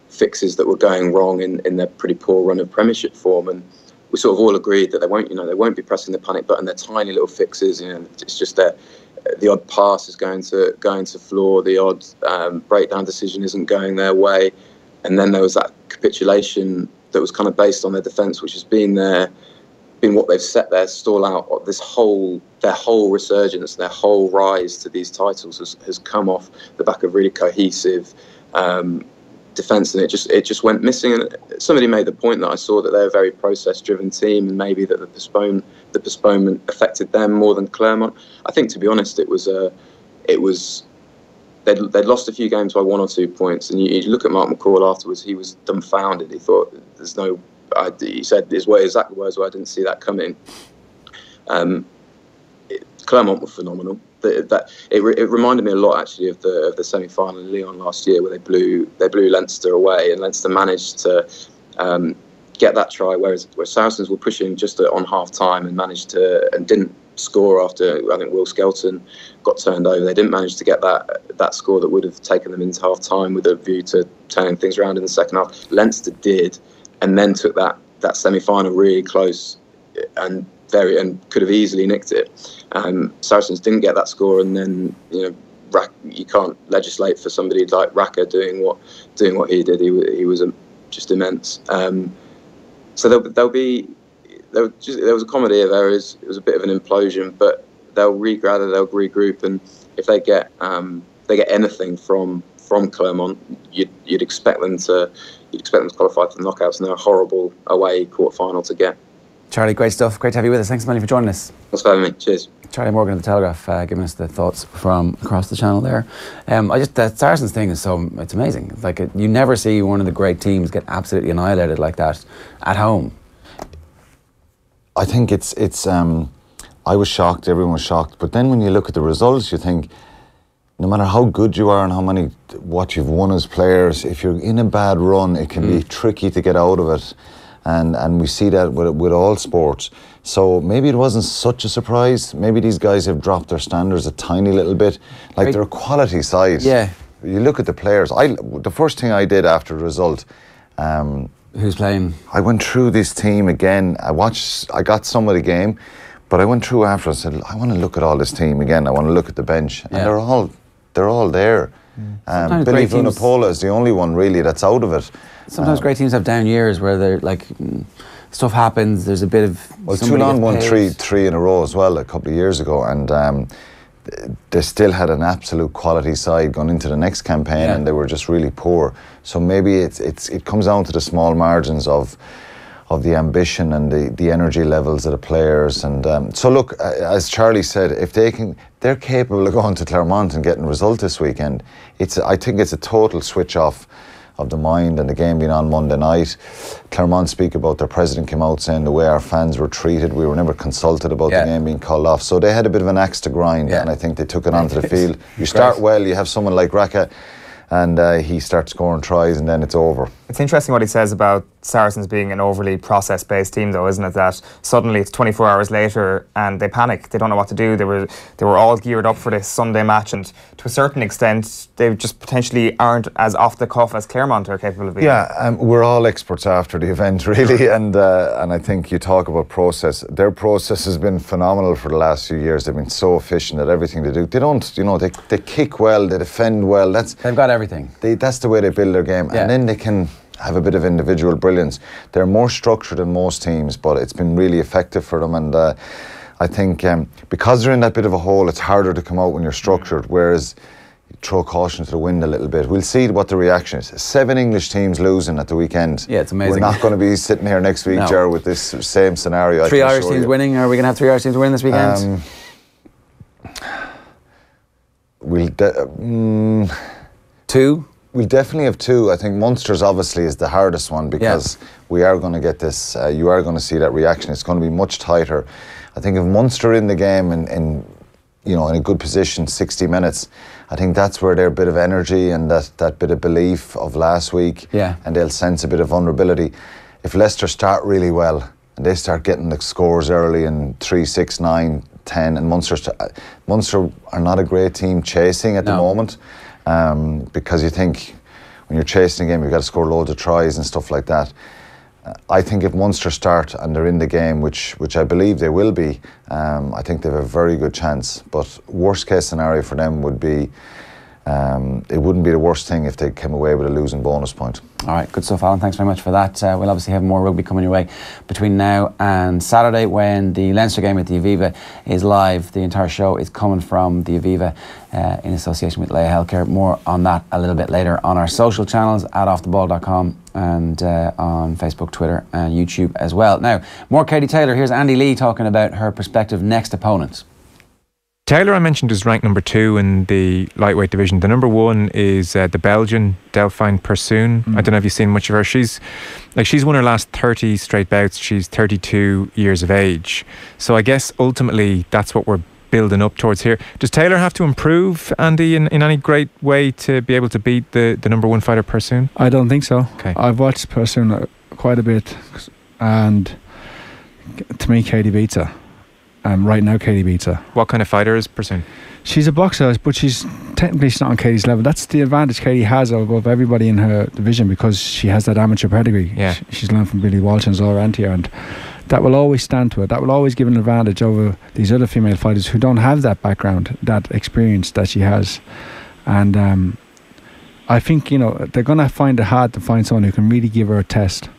fixes that were going wrong in their pretty poor run of Premiership form, and we sort of all agreed that they won't be pressing the panic button. They're tiny little fixes. It's just that the odd pass is going to floor, the odd breakdown decision isn't going their way, and then there was that capitulation that was kind of based on their defence, which has been what they've set their stall out. Their whole resurgence, their whole rise to these titles has come off the back of really cohesive defence, and it just went missing. And somebody made the point that I saw that they're a very process-driven team, and maybe that the postponement affected them more than Clermont. I think, to be honest, it was they'd lost a few games by 1 or 2 points, and you look at Mark McCall afterwards. He was dumbfounded. He thought, he said his exact words were, "I didn't see that coming." Clermont were phenomenal. It reminded me a lot, actually, of the semi-final in Lyon last year, where they blew Leinster away, and Leinster managed to get that try, where Saracens were pushing just on half time and didn't score after, I think, Will Skelton got turned over. They didn't manage to get that score that would have taken them into half time with a view to turning things around in the second half. Leinster did, and then took that semi-final really close and could have easily nicked it. Saracens didn't get that score, and then you can't legislate for somebody like Raka doing what he did. He was just immense. So there was a comedy of errors. It was a bit of an implosion, but they'll regather, they'll regroup, and if they get anything from Clermont, you'd expect them to qualify for the knockouts, and they're a horrible away quarter-final to get.
Charlie, great stuff. Great to have you with us. Thanks a million for joining us.
Thanks for having me. Cheers.
Charlie Morgan of the Telegraph, giving us the thoughts from across the channel there. That Saracens thing is it's amazing. You never see one of the great teams get absolutely annihilated like that at home.
I think it's I was shocked, everyone was shocked, but then when you look at the results, you think, no matter how good you are and what you've won as players, if you're in a bad run, it can be tricky to get out of it. And we see that with all sports. So maybe it wasn't such a surprise. Maybe these guys have dropped their standards a tiny little bit. They're a quality side.
Yeah.
You look at the players. The first thing I did after the result.
Who's playing? I
went through this team again. I got some of the game, but I went through after and said, I want to look at all this team again. I want to look at the bench. And they're all there. Billy Vunipola is the only one really that's out of it.
Sometimes great teams have down years where they're stuff happens. There's a bit of
Toulon won three in a row as well a couple of years ago, and they still had an absolute quality side going into the next campaign, and they were just really poor. So maybe it comes down to the small margins of the ambition and the energy levels of the players. And so look, as Charlie said, if they're capable of going to Clermont and getting a result this weekend. I think it's a total switch off of the mind, and the game being on Monday night. Clermont speak about their president came out saying the way our fans were treated, we were never consulted about the game being called off. So they had a bit of an axe to grind, and I think they took it onto the field. You start well, you have someone like Raka and he starts scoring tries, and then it's over.
It's interesting what he says about Saracens being an overly process-based team, though, isn't it? That suddenly it's 24 hours later and they panic. They don't know what to do. They were all geared up for this Sunday match, and to a certain extent, they just potentially aren't as off the cuff as Claremont are capable of being.
Yeah, we're all experts after the event, really, and I think you talk about process. Their process has been phenomenal for the last few years. They've been so efficient at everything they do. They don't, you know, they kick well, they defend well.
They've got everything.
That's the way they build their game, and then they can have a bit of individual brilliance. They're more structured than most teams, but it's been really effective for them, and I think because they're in that bit of a hole, it's harder to come out when you're structured, whereas you throw caution to the wind a little bit. We'll see what the reaction is. 7 English teams losing at the weekend.
Yeah, it's amazing.
We're not going to be sitting here next week, Ger, with this same scenario.
3 Irish teams winning. Are we going to have 3 Irish teams winning this weekend? Two?
We'll definitely have 2. I think Munster's obviously is the hardest one, because we are going to get this, you are going to see that reaction. It's going to be much tighter. I think if Munster in the game in a good position, 60 minutes, I think that's where their bit of energy and that bit of belief of last week, and they'll sense a bit of vulnerability. If Leicester start really well and they start getting the scores early in 3, 6, 9, 10, and Munster are not a great team chasing at the moment. Because you think when you're chasing a game, you've got to score loads of tries and stuff like that. I think if Munster start and they're in the game, which I believe they will be, I think they have a very good chance. But worst case scenario for them would be, it wouldn't be the worst thing if they came away with a losing bonus point.
All right, good stuff, Alan. Thanks very much for that. We'll obviously have more rugby coming your way between now and Saturday, when the Leinster game at the Aviva is live. The entire show is coming from the Aviva in association with Leia Healthcare. More on that a little bit later on our social channels at offtheball.com and on Facebook, Twitter and YouTube as well. Now, more Katie Taylor. Here's Andy Lee talking about her prospective next opponent.
Taylor, I mentioned, is ranked number 2 in the lightweight division. The number 1 is the Belgian Delphine Persoon. I don't know if you've seen much of her. She's won her last 30 straight bouts. She's 32 years of age. So I guess ultimately that's what we're building up towards here. Does Taylor have to improve, Andy, in any great way to be able to beat the number 1 fighter, Persoon?
I don't think so.
Okay.
I've watched Persoon quite a bit, and to me, Katie beats her. Right now, Katie beats her.
What kind of fighter is Persoon?
She's a boxer, but she's technically not on Katie's level. That's the advantage Katie has above everybody in her division, because she has that amateur pedigree.
Yeah.
She's learned from Billy Walsh and Zora Antia, and that will always stand to her. That will always give an advantage over these other female fighters who don't have that background, that experience that she has. And I think, they're going to find it hard to find someone who can really give her a test.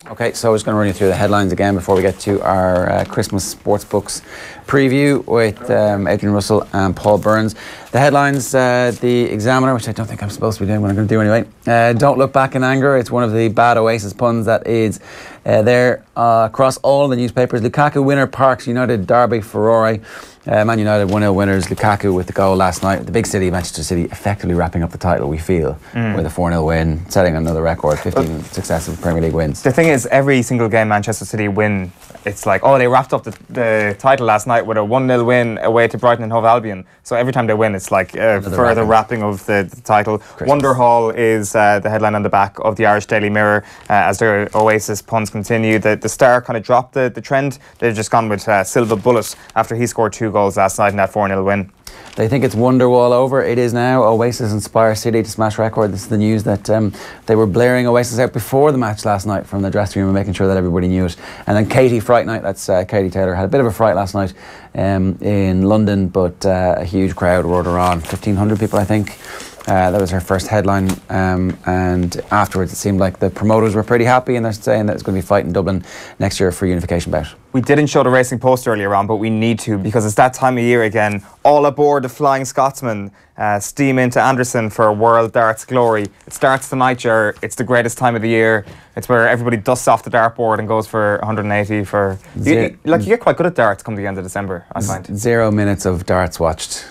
Okay, so I'm just going to run you through the headlines again before we get to our Christmas Sportsbooks preview with Adrian Russell and Paul Byrnes. The headlines, the Examiner, which I don't think I'm supposed to be doing, but I'm going to do anyway. Don't look back in anger. It's one of the bad Oasis puns that is there across all the newspapers. Lukaku winner Parks United Derby Ferrari. Man United 1-0 winners. Lukaku with the goal last night. The big city, Manchester City, effectively wrapping up the title, we feel, with a 4-0 win, setting another record, 15 successive Premier League wins.
The thing is, every single game Manchester City win, it's like, they wrapped up the title last night with a 1-0 win away to Brighton and Hove Albion. So every time they win, it's like further wrapping of the title. Christmas. Wonder Hall is the headline on the back of the Irish Daily Mirror. As their Oasis puns continue, the Star kind of dropped the trend. They've just gone with Silva Bullet after he scored 2 goals last night in that 4-0 win.
They think it's Wonderwall over. It is now. Oasis inspire City to smash record. This is the news that they were blaring Oasis out before the match last night from the dressing room and making sure that everybody knew it. And then Katie Fright Night, that's Katie Taylor, had a bit of a fright last night in London, but a huge crowd roared her on. 1,500 people, I think. That was her first headline, and afterwards it seemed like the promoters were pretty happy, and they're saying that it's going to be fight in Dublin next year for unification bout.
We didn't show the Racing Post earlier on, but we need to, because it's that time of year again. All aboard the Flying Scotsman, steam into Anderson for World Darts Glory. It starts tonight, Ger. It's the greatest time of the year. It's where everybody dusts off the dartboard and goes for 180 for... You get quite good at darts come the end of December, I find.
0 minutes of darts watched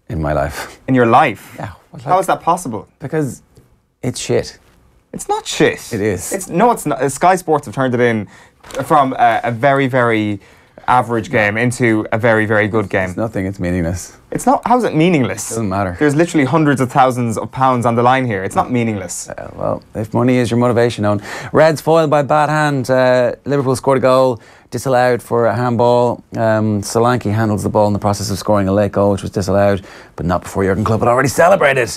in my life.
In your life?
Yeah.
How is that possible?
Because it's shit.
It's not shit.
It is.
No, it's not. Sky Sports have turned it in from a very, very average game into a very, very good game.
It's nothing, it's meaningless.
It's not, how's it meaningless?
It doesn't matter.
There's literally hundreds of thousands of pounds on the line here. It's not meaningless.
Well, if money is your motivation, Owen. Reds foiled by bad hand. Liverpool scored a goal, disallowed for a handball. Solanke handles the ball in the process of scoring a late goal, which was disallowed, but not before Jurgen Klopp had already celebrated.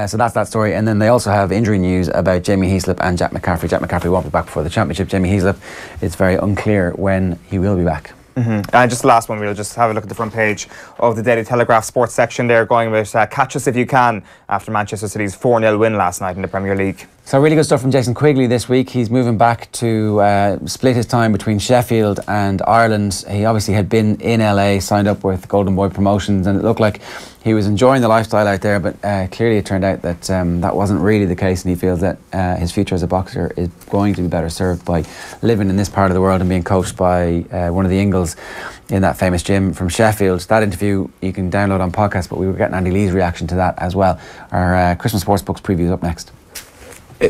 So that's that story. And then they also have injury news about Jamie Heaslip and Jack McCaffrey. Jack McCaffrey won't be back before the championship. Jamie Heaslip, it's very unclear when he will be back.
And just the last one, we'll just have a look at the front page of the Daily Telegraph sports section there, going with catch us if you can after Manchester City's 4-0 win last night in the Premier League.
So really good stuff from Jason Quigley this week. He's moving back to split his time between Sheffield and Ireland. He obviously had been in LA, signed up with Golden Boy Promotions, and it looked like he was enjoying the lifestyle out there, but clearly it turned out that that wasn't really the case, and he feels that his future as a boxer is going to be better served by living in this part of the world and being coached by one of the Ingles in that famous gym from Sheffield. That interview you can download on podcast, but we were getting Andy Lee's reaction to that as well. Our Christmas Sportsbooks preview is up next.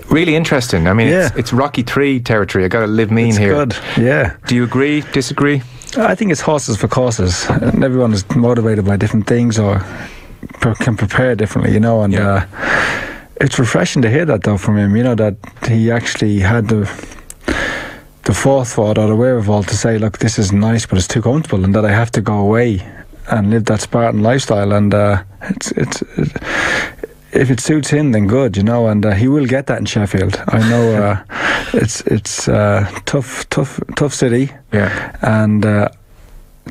Really interesting. I mean, it's Rocky 3 territory. I got to live mean
it's
here.
Good. Yeah.
Do you agree? Disagree?
I think it's horses for courses, and everyone is motivated by different things or can prepare differently, you know. And it's refreshing to hear that though from him. You know, that he actually had the forethought or the wherewithal to say, look, this is nice, but it's too comfortable, and that I have to go away and live that Spartan lifestyle. And if it suits him, then good, you know, and he will get that in Sheffield. I know it's tough city, and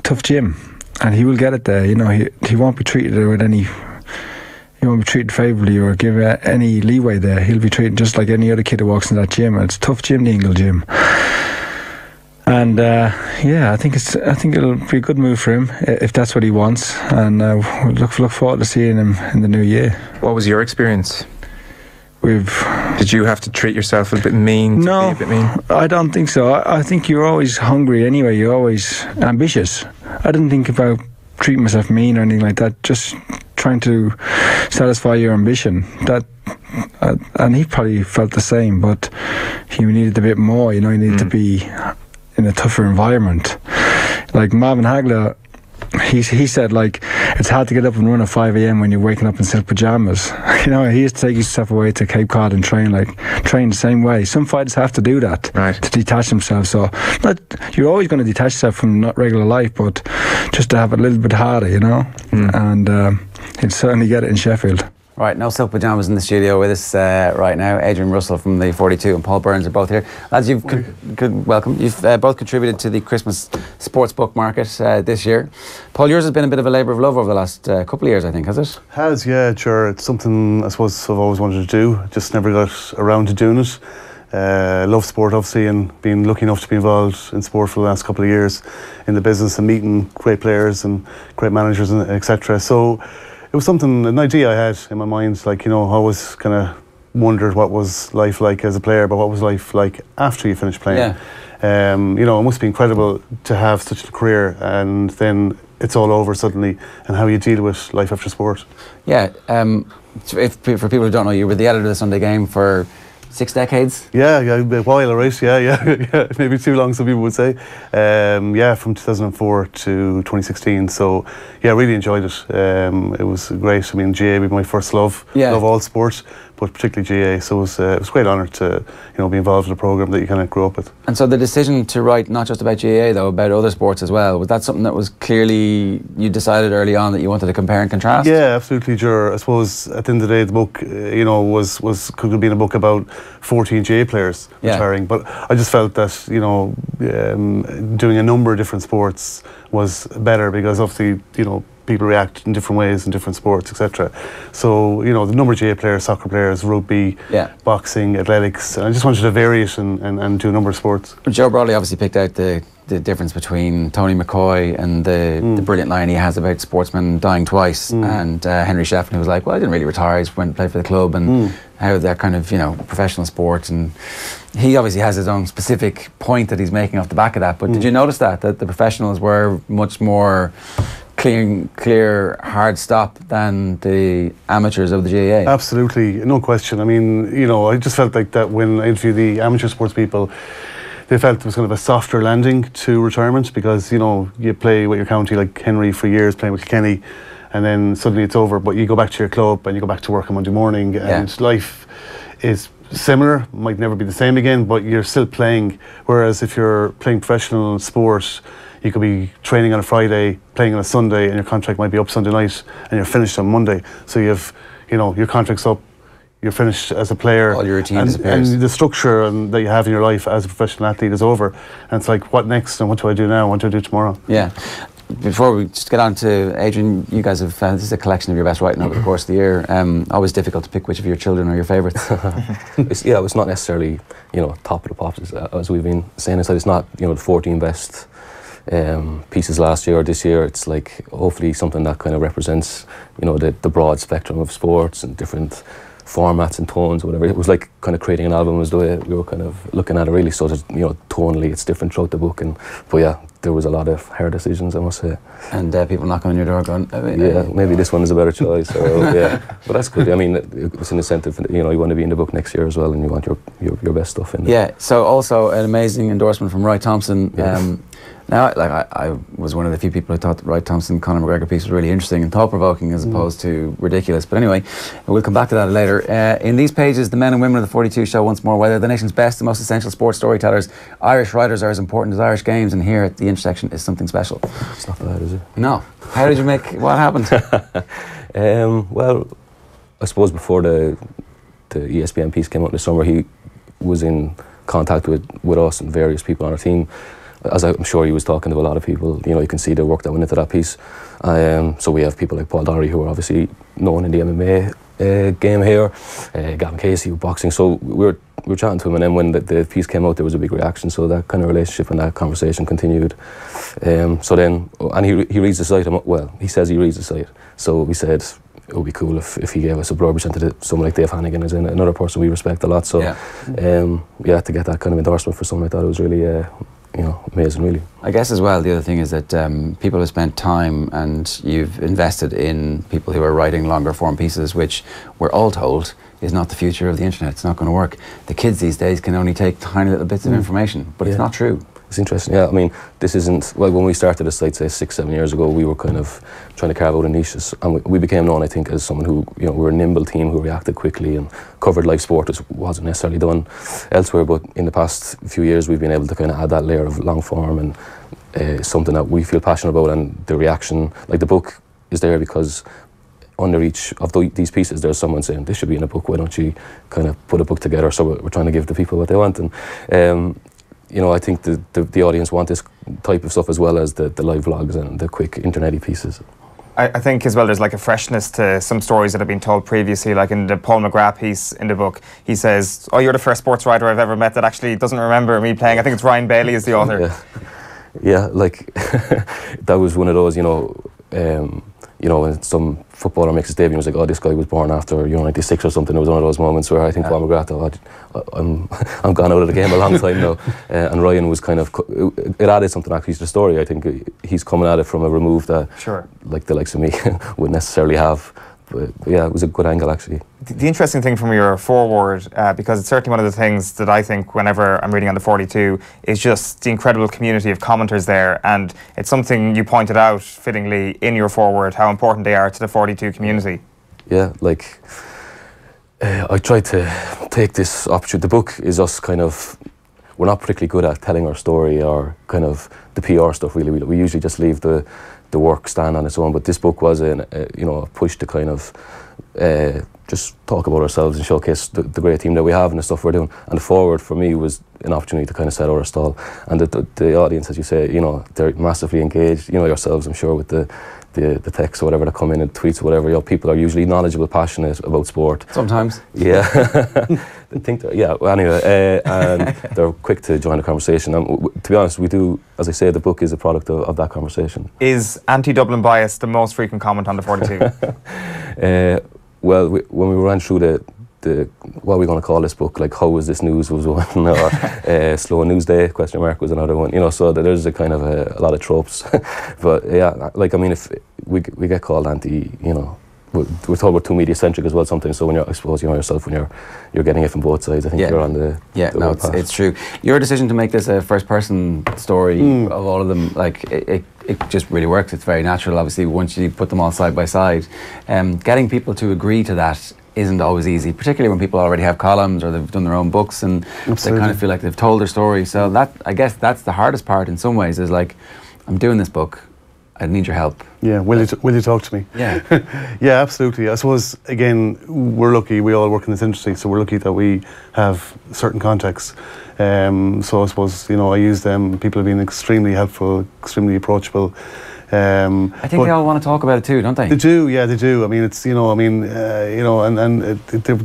tough gym, and he will get it there. You know, he won't be treated with any. He won't be treated favourably or give any leeway there. He'll be treated just like any other kid who walks in that gym. And it's a tough gym, the Ingle gym. And I think it'll be a good move for him if that's what he wants, and we'll look forward to seeing him in the new year.
What was your experience? Did you have to treat yourself a bit mean?
No,
to be a bit mean?
I don't think so. I think you're always hungry anyway. You're always ambitious. I didn't think about treating myself mean or anything like that. Just trying to satisfy your ambition. And he probably felt the same, but he needed a bit more. You know, he needed to be in a tougher environment. Like Marvin Hagler, he said, like, it's hard to get up and run at 5 a.m. when you're waking up in silk pajamas. You know, he used to take himself away to Cape Cod and train the same way. Some fighters have to do that, to detach themselves. So you're always going to detach yourself from not regular life, but just to have it a little bit harder, you know. And he'll certainly get it in Sheffield.
Right, no silk pajamas in the studio with us right now. Adrian Russell from the 42 and Paul Byrnes are both here. Lads, welcome. You've both contributed to the Christmas sportsbook market this year. Paul, yours has been a bit of a labour of love over the last couple of years, I think, has it?
Has, yeah, sure. It's something I suppose I've always wanted to do, just never got around to doing it. Love sport, obviously, and been lucky enough to be involved in sport for the last couple of years in the business and meeting great players and great managers, and etc. So it was an idea I had in my mind, like, you know, I always kind of wondered what was life like as a player, but what was life like after you finished playing. You know, it must be incredible to have such a career and then it's all over suddenly, and how you deal with life after sport.
Yeah, for people who don't know, you were the editor of the Sunday Game for 6 decades?
Yeah, a while, right? Yeah, maybe too long, some people would say. From 2004 to 2016. So, yeah, really enjoyed it. It was great. I mean, GA was my first love. Love all sports, but particularly GA. So it was a great honour to, you know, be involved in a programme that you kind of grew up with. And
so the decision to write not just about GA though, about other sports as well, was that something that was clearly you decided early on that you wanted to compare and contrast?
Yeah, absolutely, sure. I suppose at the end of the day, the book, you know, could have been a book about 14 GA players retiring, but I just felt that, you know, doing a number of different sports was better, because obviously, you know, people react in different ways in different sports, etc. So, you know, the number of GA players, soccer players, rugby, boxing, athletics, and I just wanted to vary it and do a number of sports.
Joe Bradley obviously picked out the difference between Tony McCoy and the brilliant line he has about sportsmen dying twice, and Henry Shefflin, who was like, well, I didn't really retire, I just went and played for the club, and how they're kind of, you know, professional sports, and he obviously has his own specific point that he's making off the back of that, but did you notice that the professionals were much more clear, hard stop than the amateurs of the GAA?
Absolutely, no question. I mean, you know, I just felt like that when I interviewed the amateur sports people, they felt it was kind of a softer landing to retirement because, you know, you play with your county like Henry for years, playing with Kilkenny, and then suddenly it's over, but you go back to your club and you go back to work on Monday morning, and life is similar, might never be the same again, but you're still playing. Whereas if you're playing professional sport, you could be training on a Friday, playing on a Sunday, and your contract might be up Sunday night and you're finished on Monday. So you have, you know, your contract's up, you're finished as a player,
all your routine disappears,
and the structure that you have in your life as a professional athlete is over. And it's like, what next? And what do I do now? What do I do tomorrow?
Yeah. Before we just get on to Adrian, you guys have this is a collection of your best writing over the course of the year. Always difficult to pick which of your children are your favourites.
It's not necessarily, you know, top of the pops as we've been saying. It's not, you know, the 14 best pieces last year or this year. It's like hopefully something that kind of represents, you know, the broad spectrum of sports and different formats and tones or whatever. It was like kind of creating an album was the way we were kind of looking at it, really. So that, you know, tonally it's different throughout the book, but yeah, there was a lot of hard decisions, I must say. And
people knocking on your door going,
maybe this one is a better choice. Or, yeah, but that's good. I mean, it's an incentive. You know, you want to be in the book next year as well, and you want your best stuff in there.
Yeah. So also an amazing endorsement from Roy Thompson. Yeah. Now, like I was one of the few people who thought that Roy Thompson, Conor McGregor piece was really interesting and thought-provoking as opposed to ridiculous. But anyway, we'll come back to that later. In these pages, the men and women of the 42 show once more whether the nation's best and most essential sports storytellers, Irish writers, are as important as Irish games, and here at the intersection is something special.
It's not bad, is it?
No. How did you make? What happened?
Well, I suppose before the ESPN piece came out in the summer, he was in contact with us and various people on our team. As I'm sure he was talking to a lot of people, you know, you can see the work that went into that piece. So we have people like Paul Byrnes, who are obviously known in the MMA game here, Gavin Casey, with boxing. So we were chatting to him, and then when the piece came out, there was a big reaction. So that kind of relationship and that conversation continued. So then, and he reads the site. Well, he says he reads the site. So we said it would be cool if he gave us a broad percentage. Someone like Dave Hannigan is another person we respect a lot. So yeah, to get that kind of endorsement for someone like that, it was really. You know, amazing, really.
I guess as well, the other thing is that people have spent time and you've invested in people who are writing longer form pieces, which we're all told is not the future of the internet. It's not going to work. The kids these days can only take tiny little bits of information, but it's not true.
It's interesting, yeah. I mean, this isn't, well, when we started the site, say 6-7 years ago, we were kind of trying to carve out a niche, and we became known, I think, as someone who, you know, we're a nimble team who reacted quickly and covered live sport, which wasn't necessarily done elsewhere. But in the past few years, we've been able to kind of add that layer of long form and something that we feel passionate about. And the reaction, like the book is there because under each of these pieces, there's someone saying, this should be in a book, why don't you kind of put a book together? So we're trying to give the people what they want. And you know, I think the audience want this type of stuff as well as the live vlogs and the quick internet-y pieces.
I think as well there's like a freshness to some stories that have been told previously, like in the Paul McGrath piece in the book, he says, oh, you're the first sports writer I've ever met that actually doesn't remember me playing. I think it's Ryan Bailey is the author.
Yeah, like that was one of those, you know, when some footballer makes his debut and was like, oh, this guy was born after, you know, 96 or something. It was one of those moments where I think Paul McGrath thought, I'm gone out of the game a long time now. And Ryan was kind of, it added something actually to the story. I think he's coming at it from a remove that, like the likes of me wouldn't necessarily have. But yeah, it was a good angle actually.
The interesting thing from your foreword, because it's certainly one of the things that I think whenever I'm reading on the 42 is just the incredible community of commenters there, and it's something you pointed out fittingly in your foreword, how important they are to the 42 community.
Yeah, like I tried to take this opportunity. The book is us kind of, we're not particularly good at telling our story or kind of the PR stuff really. We usually just leave the work stand on its own, but this book was a push to kind of just talk about ourselves and showcase the great team that we have and the stuff we're doing. And the forward for me was an opportunity to kind of set out our stall. And the audience, as you say, you know, they're massively engaged. You know yourselves, I'm sure, with the texts or whatever that come in and tweets or whatever. You know, people are usually knowledgeable, passionate about sport.
Sometimes.
Yeah. I think well, anyway, and they're quick to join the conversation. And to be honest, we do, as I say, the book is a product of that conversation.
Is anti-Dublin bias the most frequent comment on the 42?
Well, when we ran through the what are we going to call this book, like how was this news was one, or slow news day question mark was another one, you know, so there's a kind of a lot of tropes. But yeah, like I mean, if we get called anti, you know, we're told we're too media centric as well sometimes. So when I suppose you know yourself when you're getting it from both sides. I think you're on the
no, it's true. Your decision to make this a first person story of all of them, like it just really works. It's very natural. Obviously, once you put them all side by side, getting people to agree to that isn't always easy, particularly when people already have columns or they've done their own books and they kind of feel like they've told their story. So that, I guess that's the hardest part in some ways, is like, I'm doing this book, I need your help.
Yeah, will you talk to me?
Yeah.
Yeah, absolutely. I suppose, again, we're lucky, we all work in this industry, so we're lucky that we have certain contacts. So I suppose, you know, I use them. People have been extremely helpful, extremely approachable.
I think they all want to talk about it too, don't they?
They do, yeah, they do. I mean, it's, you know, they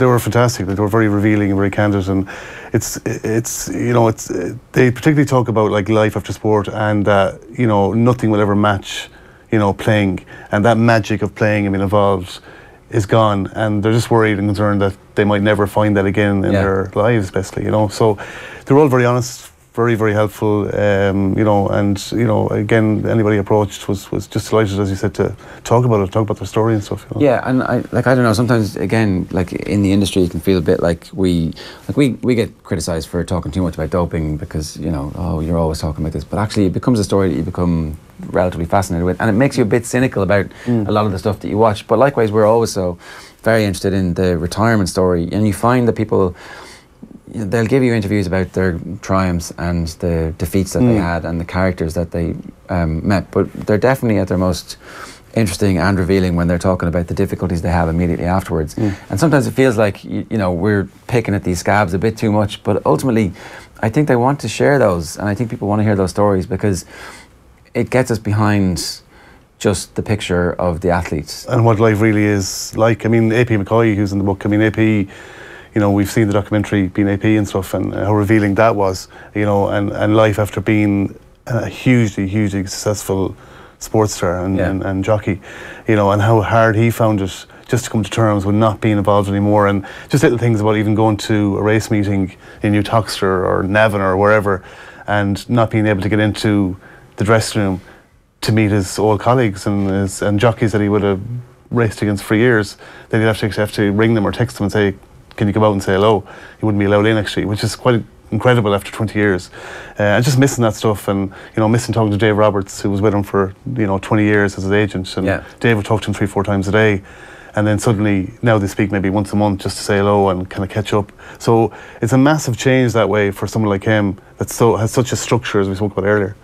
were fantastic. They were very revealing and very candid, and it's you know, they particularly talk about like life after sport, and you know, nothing will ever match, you know, playing, and that magic of playing, I mean, involved is gone, and they're just worried and concerned that they might never find that again in their lives, basically, you know. So they're all very honest, very, very helpful, you know, and, you know, again, anybody approached was just delighted, as you said, to talk about their story and stuff, you know.
Yeah, and I don't know, sometimes, again, like in the industry, you can feel a bit like we get criticised for talking too much about doping because, you know, oh, you're always talking about this, but actually it becomes a story that you become relatively fascinated with, and it makes you a bit cynical about a lot of the stuff that you watch. But likewise, we're always so very interested in the retirement story, and you find that people, they'll give you interviews about their triumphs and the defeats that they had and the characters that they met, but they're definitely at their most interesting and revealing when they're talking about the difficulties they have immediately afterwards. And sometimes it feels like, you know, we're picking at these scabs a bit too much, but ultimately I think they want to share those, and I think people want to hear those stories because it gets us behind just the picture of the athletes.
And what life really is like. I mean, AP McCoy, who's in the book, I mean, AP, you know, we've seen the documentary being AP and stuff, and how revealing that was, you know, and life after being a hugely successful sports star and jockey, you know, and how hard he found it just to come to terms with not being involved anymore, and just little things about even going to a race meeting in New Toxter or Navan or wherever, and not being able to get into the dressing room to meet his old colleagues and jockeys that he would have raced against for years. Then he'd have to ring them or text them and say, can you come out and say hello? He wouldn't be allowed in, actually, which is quite incredible after 20 years. And just missing that stuff, and, you know, missing talking to Dave Roberts, who was with him for, you know, 20 years as his agent, and Dave would talk to him 3-4 times a day, and then suddenly now they speak maybe once a month just to say hello and kind of catch up. So it's a massive change that way for someone like him that has such a structure, as we spoke about earlier.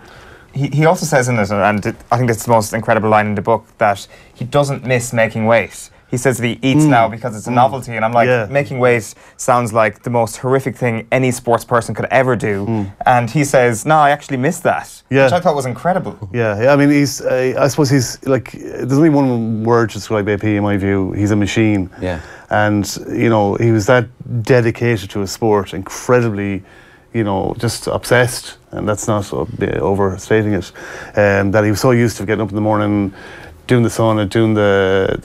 He also says in it, and I think it's the most incredible line in the book, that he doesn't miss making weight. He says that he eats now because it's a novelty, and I'm like, making weight sounds like the most horrific thing any sports person could ever do. And he says, no, I actually miss that, which I thought was incredible.
Yeah, I mean, I suppose he's like, there's only one word to describe AP in my view. He's a machine. Yeah. And, you know, he was that dedicated to his sport, incredibly, you know, just obsessed, and that's not overstating it, that he was so used to getting up in the morning, doing the sauna, doing the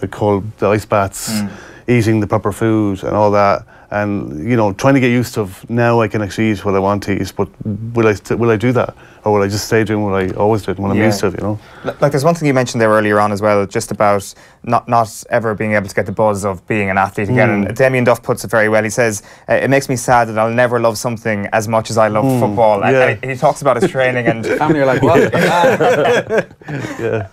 ice baths, eating the proper food and all that, and, you know, trying to get used to now I can actually eat what I want to eat, but will I do that, or will I just stay doing what I always did when I'm used to it, you know?
Like, there's one thing you mentioned there earlier on as well, just about not ever being able to get the buzz of being an athlete again. And Damien Duff puts it very well. He says, it makes me sad that I'll never love something as much as I love football. And he talks about his training, and
family are like, what?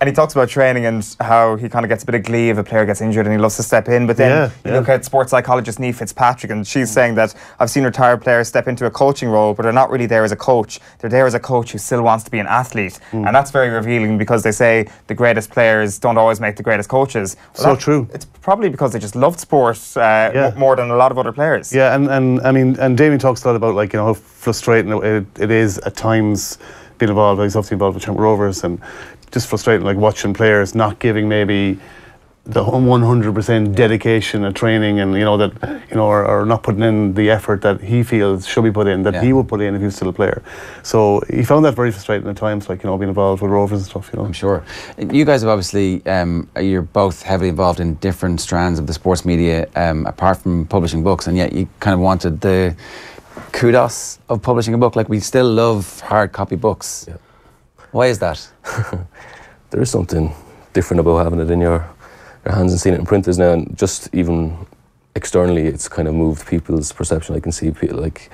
And he talks about training and how he kind of gets a bit of glee if a player gets injured and he loves to step in. But then you look at sports psychologist Niamh Fitzpatrick, and she's saying that I've seen retired players step into a coaching role, but they're not really there as a coach. They're there as a coach who still wants to be an athlete. And that's very revealing, because they say the greatest players don't always make the greatest coaches. Well,
so true.
It's probably because they just loved sport more than a lot of other players.
Yeah, and I mean, and Damien talks a lot about, like, you know, how frustrating it is at times being involved. He's obviously involved with Champ Rovers, and just frustrating, like, watching players not giving maybe the 100% dedication and training, and, you know, that, you know, or not putting in the effort that he feels should be put in, that he would put in if he was still a player. So he found that very frustrating at times, like, you know, being involved with Rovers and stuff, you know.
I'm sure. You guys have obviously, you're both heavily involved in different strands of the sports media, apart from publishing books, and yet you kind of wanted the kudos of publishing a book. Like, we still love hard copy books. Why is that?
There is something different about having it in your your hands and seeing it in print is now, and just even externally, it's kind of moved people's perception. I can see people like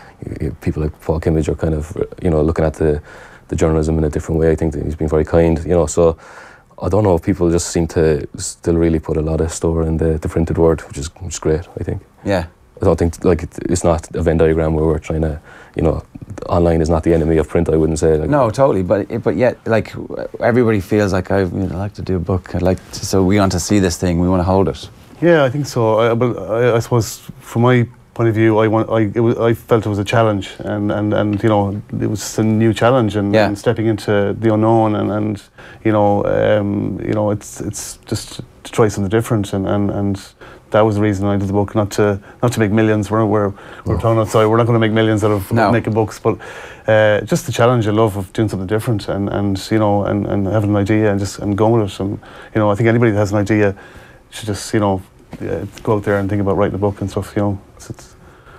Paul Kimmage are kind of, you know, looking at the journalism in a different way. I think that he's been very kind, you know, so I don't know, people just seem to still really put a lot of store in the printed word, which is great, I think.
Yeah.
I don't think, like, it's not a Venn diagram where we're trying to, you know, online is not the enemy of print, I wouldn't say. Like,
no, totally, but yet, like, everybody feels like, I'd like to do a book, so we want to see this thing, we want to hold it.
Yeah, I think so. But I suppose, from my point of view, I felt it was a challenge, and you know, it was a new challenge, and stepping into the unknown, and you know, it's just to try something different, and that was the reason I did the book, not to make millions. We're talking outside. We're not going to make millions out of making books, but just the challenge, I love of doing something different, and you know, and having an idea and going with it, and you know, I think anybody that has an idea should just, you know, go out there and think about writing a book and stuff, you know. Just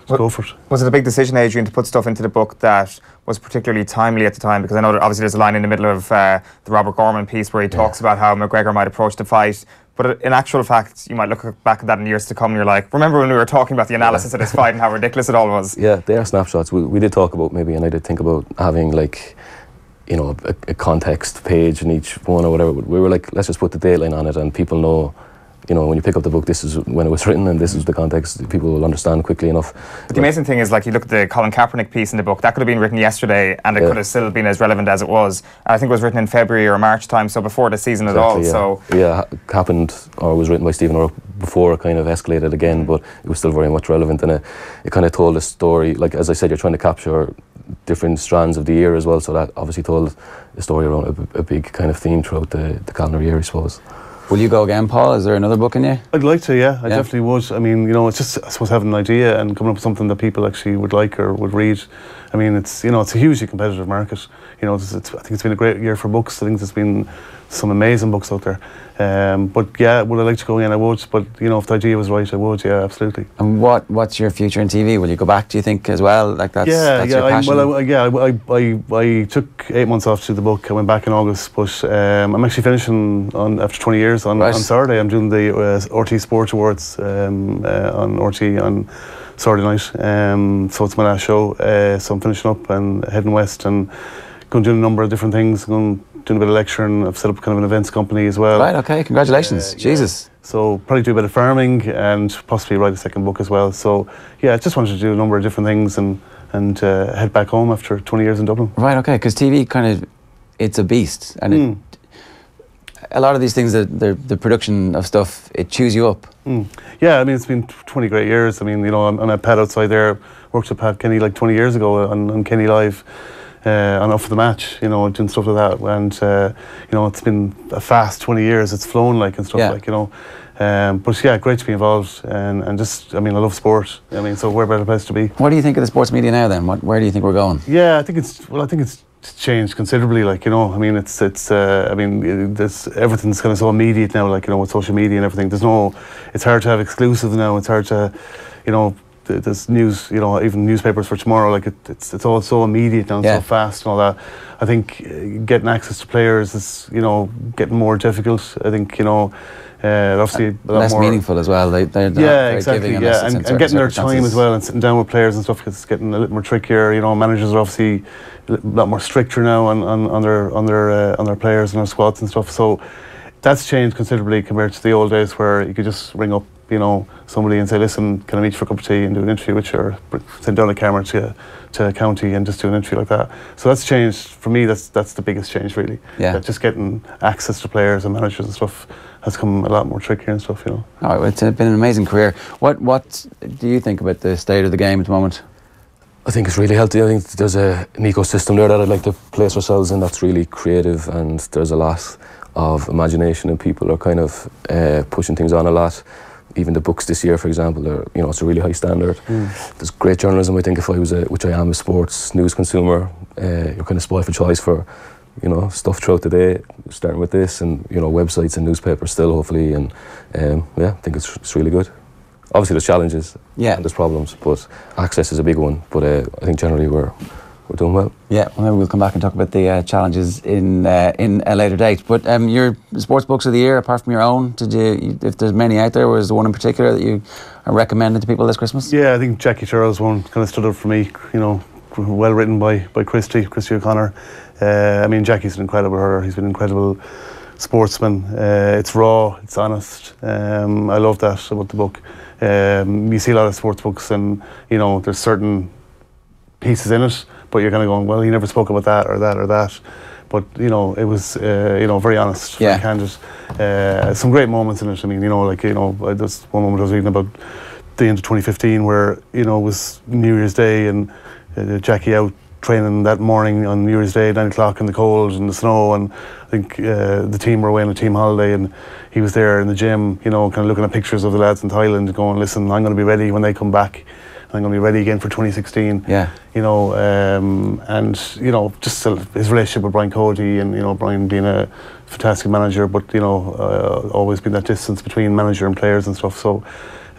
go for it.
Was it a big decision, Adrian, to put stuff into the book that was particularly timely at the time? Because I know that obviously there's a line in the middle of the Robert Gorman piece where he talks about how McGregor might approach the fight, but in actual fact, you might look back at that in years to come and you're like, remember when we were talking about the analysis of this fight and how ridiculous it all was?
Yeah, they are snapshots. We did talk about, maybe, and I did think about having, like, you know, a context page in each one or whatever. We were like, let's just put the dateline on it and people know, you know, when you pick up the book, this is when it was written and this is the context, people will understand quickly enough.
But the amazing thing is, like, you look at the Colin Kaepernick piece in the book, that could have been written yesterday and it could have still been as relevant as it was. I think it was written in February or March time, so before the season at all.
Yeah.
So
yeah, happened, or was written by Stephen O'Rourke before it kind of escalated again, but it was still very much relevant, and it kind of told a story. Like, as I said, you're trying to capture different strands of the year as well, so that obviously told a story around a big kind of theme throughout the calendar year, I suppose.
Will you go again, Paul? Is there another book in you?
I'd like to, yeah. I definitely would. I mean, you know, it's just, I suppose, having an idea and coming up with something that people actually would like or would read. I mean, it's, you know, it's a hugely competitive market. You know, I think it's been a great year for books. I think there's been some amazing books out there. But yeah, would I like to go again? I would. But you know, if the idea was right, I would. Yeah, absolutely.
And what's your future in TV? Will you go back, do you think, as well? Like, that's your passion?
I took 8 months off to do the book. I went back in August, but I'm actually finishing after 20 years on Saturday. I'm doing the RT Sports Awards on RT on Saturday night. So it's my last show. So I'm finishing up and heading west and going to do a number of different things. Doing a bit of lecturing. I've set up kind of an events company as well.
Right, okay, congratulations. Jesus.
Yeah. So probably do a bit of farming and possibly write a second book as well. So yeah, I just wanted to do a number of different things and head back home after 20 years in Dublin.
Right, okay, because TV kind of, it's a beast, and a lot of these things, the production of stuff, it chews you up.
Yeah, I mean, it's been 20 great years. I mean, you know, I'm at Pat outside there, worked with Pat Kenny like 20 years ago on Kenny Live. On Off the Match, you know, doing stuff like that, and you know, it's been a fast 20 years. It's flown like and stuff like, you know, but yeah, great to be involved, and just, I mean, I love sport. I mean, so where better place to be?
What do you think of the sports media now? Then, where do you think we're going?
Yeah, I think it's changed considerably. Like, you know, I mean, it's I mean, everything's kind of so immediate now. Like, you know, with social media and everything, it's hard to have exclusive now. It's hard to, you know. There's news, you know, even newspapers for tomorrow, like it's all so immediate now, so fast and all that. I think getting access to players is, you know, getting more difficult. I think, you know, obviously a lot
less
more
meaningful as well. They're
very exactly, and getting their time as well and sitting down with players and stuff, it's getting a little more trickier. You know, managers are obviously a lot more stricter now on their players and their squads and stuff. So that's changed considerably compared to the old days where you could just ring up, you know, somebody and say, listen, can I meet you for a cup of tea and do an interview with you, or send down a camera to a county and just do an interview like that. So that's changed. For me, that's the biggest change, really. Yeah. That just getting access to players and managers and stuff has come a lot more trickier and stuff, you know.
Oh, it's been an amazing career. What do you think about the state of the game at the moment?
I think it's really healthy. I think there's an ecosystem there that I'd like to place ourselves in that's really creative, and there's a lot of imagination, and people are kind of pushing things on a lot. Even the books this year, for example, you know, it's a really high standard. There's great journalism. I think if I was which I am, a sports news consumer, you're kind of spoiled for choice for, you know, stuff throughout the day, starting with this, and, you know, websites and newspapers still, hopefully, and yeah, I think it's really good. Obviously, there's challenges, and there's problems, but access is a big one. But I think generally we're we're doing well.
Yeah, well, maybe we'll come back and talk about the challenges in a later date. But your sports books of the year, apart from your own, did you, if there's many out there, was there one in particular that you are recommending to people this Christmas?
Yeah, I think Jackie Turrell's one kind of stood up for me. You know, well written by Christy O'Connor. I mean, Jackie's an incredible hurler. He's been an incredible sportsman. It's raw, it's honest. I love that about the book. You see a lot of sports books, and you know, there's certain pieces in it, but you're kind of going, well, he never spoke about that or that or that. But you know, it was you know, very honest, very candid. Some great moments in it. I mean, you know, like, you know, there's one moment I was reading about the end of 2015 where, you know, it was New Year's Day and Jackie out training that morning on New Year's Day, 9 o'clock in the cold and the snow, and I think the team were away on a team holiday, and he was there in the gym, you know, kind of looking at pictures of the lads in Thailand, going, listen, I'm going to be ready when they come back. I'm going to be ready again for 2016.
Yeah.
You know, and, you know, just his relationship with Brian Cody, and, you know, Brian being a fantastic manager, but, you know, always been that distance between manager and players and stuff. So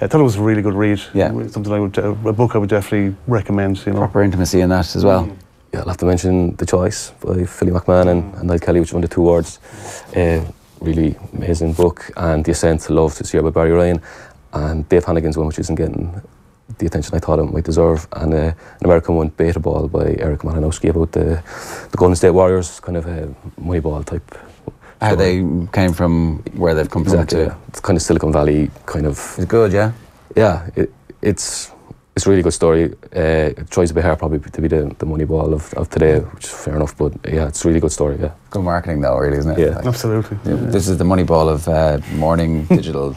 I thought it was a really good read.
Yeah.
Something a book I would definitely recommend, you know.
Proper intimacy in that as well.
Yeah, I'll have to mention The Choice by Philly McMahon and Niall Kelly, which won the 2 awards. Really amazing book. And The Ascent, Love this year by Barry Ryan. And Dave Hannigan's one, which isn't getting the attention I thought it might deserve, and an American one, Beta Ball by Eric Malinowski, about the Golden State Warriors, kind of a Moneyball type.
How they came from where they've come from to.
Yeah. It's kind of Silicon Valley kind of.
It's good, yeah.
Yeah, it's a really good story. It tries a bit hard probably to be the Moneyball of today, which is fair enough, but yeah, it's a really good story, yeah.
Good marketing though, really, isn't it?
Yeah,
like, absolutely.
Yeah, this is the Moneyball of morning digital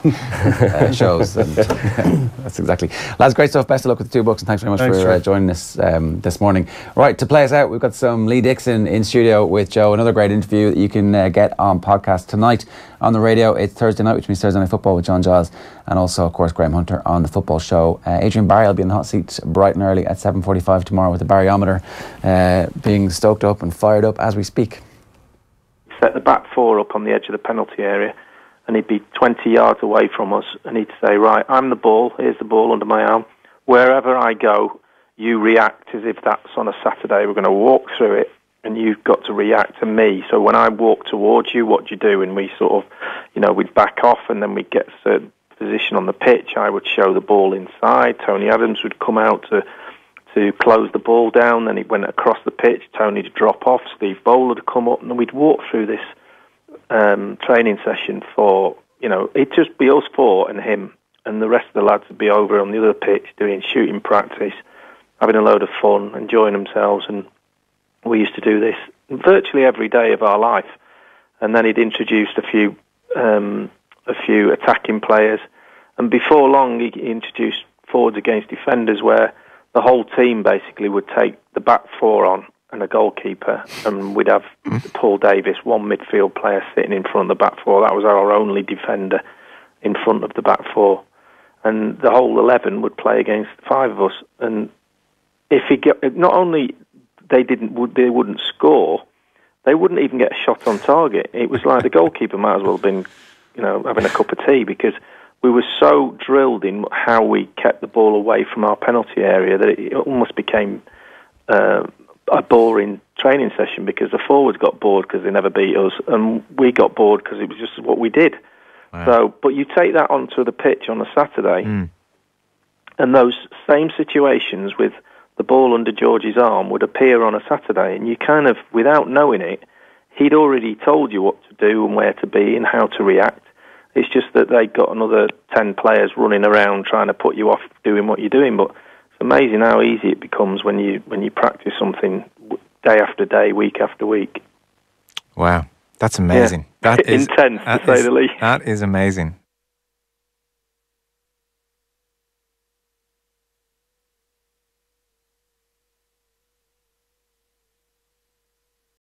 shows, and that's exactly. Lads, great stuff. Best of luck with the 2 books, and thanks very much for joining us this morning. Right, to play us out, we've got some Lee Dixon in studio with Joe. Another great interview that you can get on podcast tonight. On the radio, it's Thursday night, which means Thursday Night Football with John Giles, and also, of course, Graham Hunter on the football show. Adrian Barry will be in the hot seat bright and early at 7:45 tomorrow, with the baryometer being stoked up and fired up as we speak.
Set the back 4 up on the edge of the penalty area, and he'd be 20 yards away from us, and he'd say, right, I'm the ball, here's the ball under my arm. Wherever I go, you react as if that's on a Saturday. We're going to walk through it, and you've got to react to me. So when I walk towards you, what do you do? And we sort of, you know, we'd back off, and then we'd get a certain position on the pitch. I would show the ball inside. Tony Adams would come out to close the ball down. Then it went across the pitch. Tony to drop off. Steve Bowler to come up, and then we'd walk through this training session for, you know, it'd just be us 4 and him, and the rest of the lads would be over on the other pitch doing shooting practice, having a load of fun, enjoying themselves. And we used to do this virtually every day of our life. And then he'd introduced a few attacking players, and before long he introduced forwards against defenders, where the whole team basically would take the back 4 on and a goalkeeper, and we'd have Paul Davis, one midfield player, sitting in front of the back 4. That was our only defender in front of the back 4, and the whole 11 would play against 5 of us. And if he get, not only they wouldn't score, they wouldn't even get a shot on target. It was like the goalkeeper might as well have been, you know, having a cup of tea, because we were so drilled in how we kept the ball away from our penalty area that it almost became a boring training session, because the forwards got bored because they never beat us, and we got bored because it was just what we did. Wow. So, but you take that onto the pitch on a Saturday, and those same situations with the ball under George's arm would appear on a Saturday, and you kind of, without knowing it, he'd already told you what to do and where to be and how to react. It's just that they got another 10 players running around trying to put you off doing what you're doing. But it's amazing how easy it becomes when you practice something day after day, week after week.
Wow, that's amazing.
Yeah. That is intense, to say the least.
That is amazing.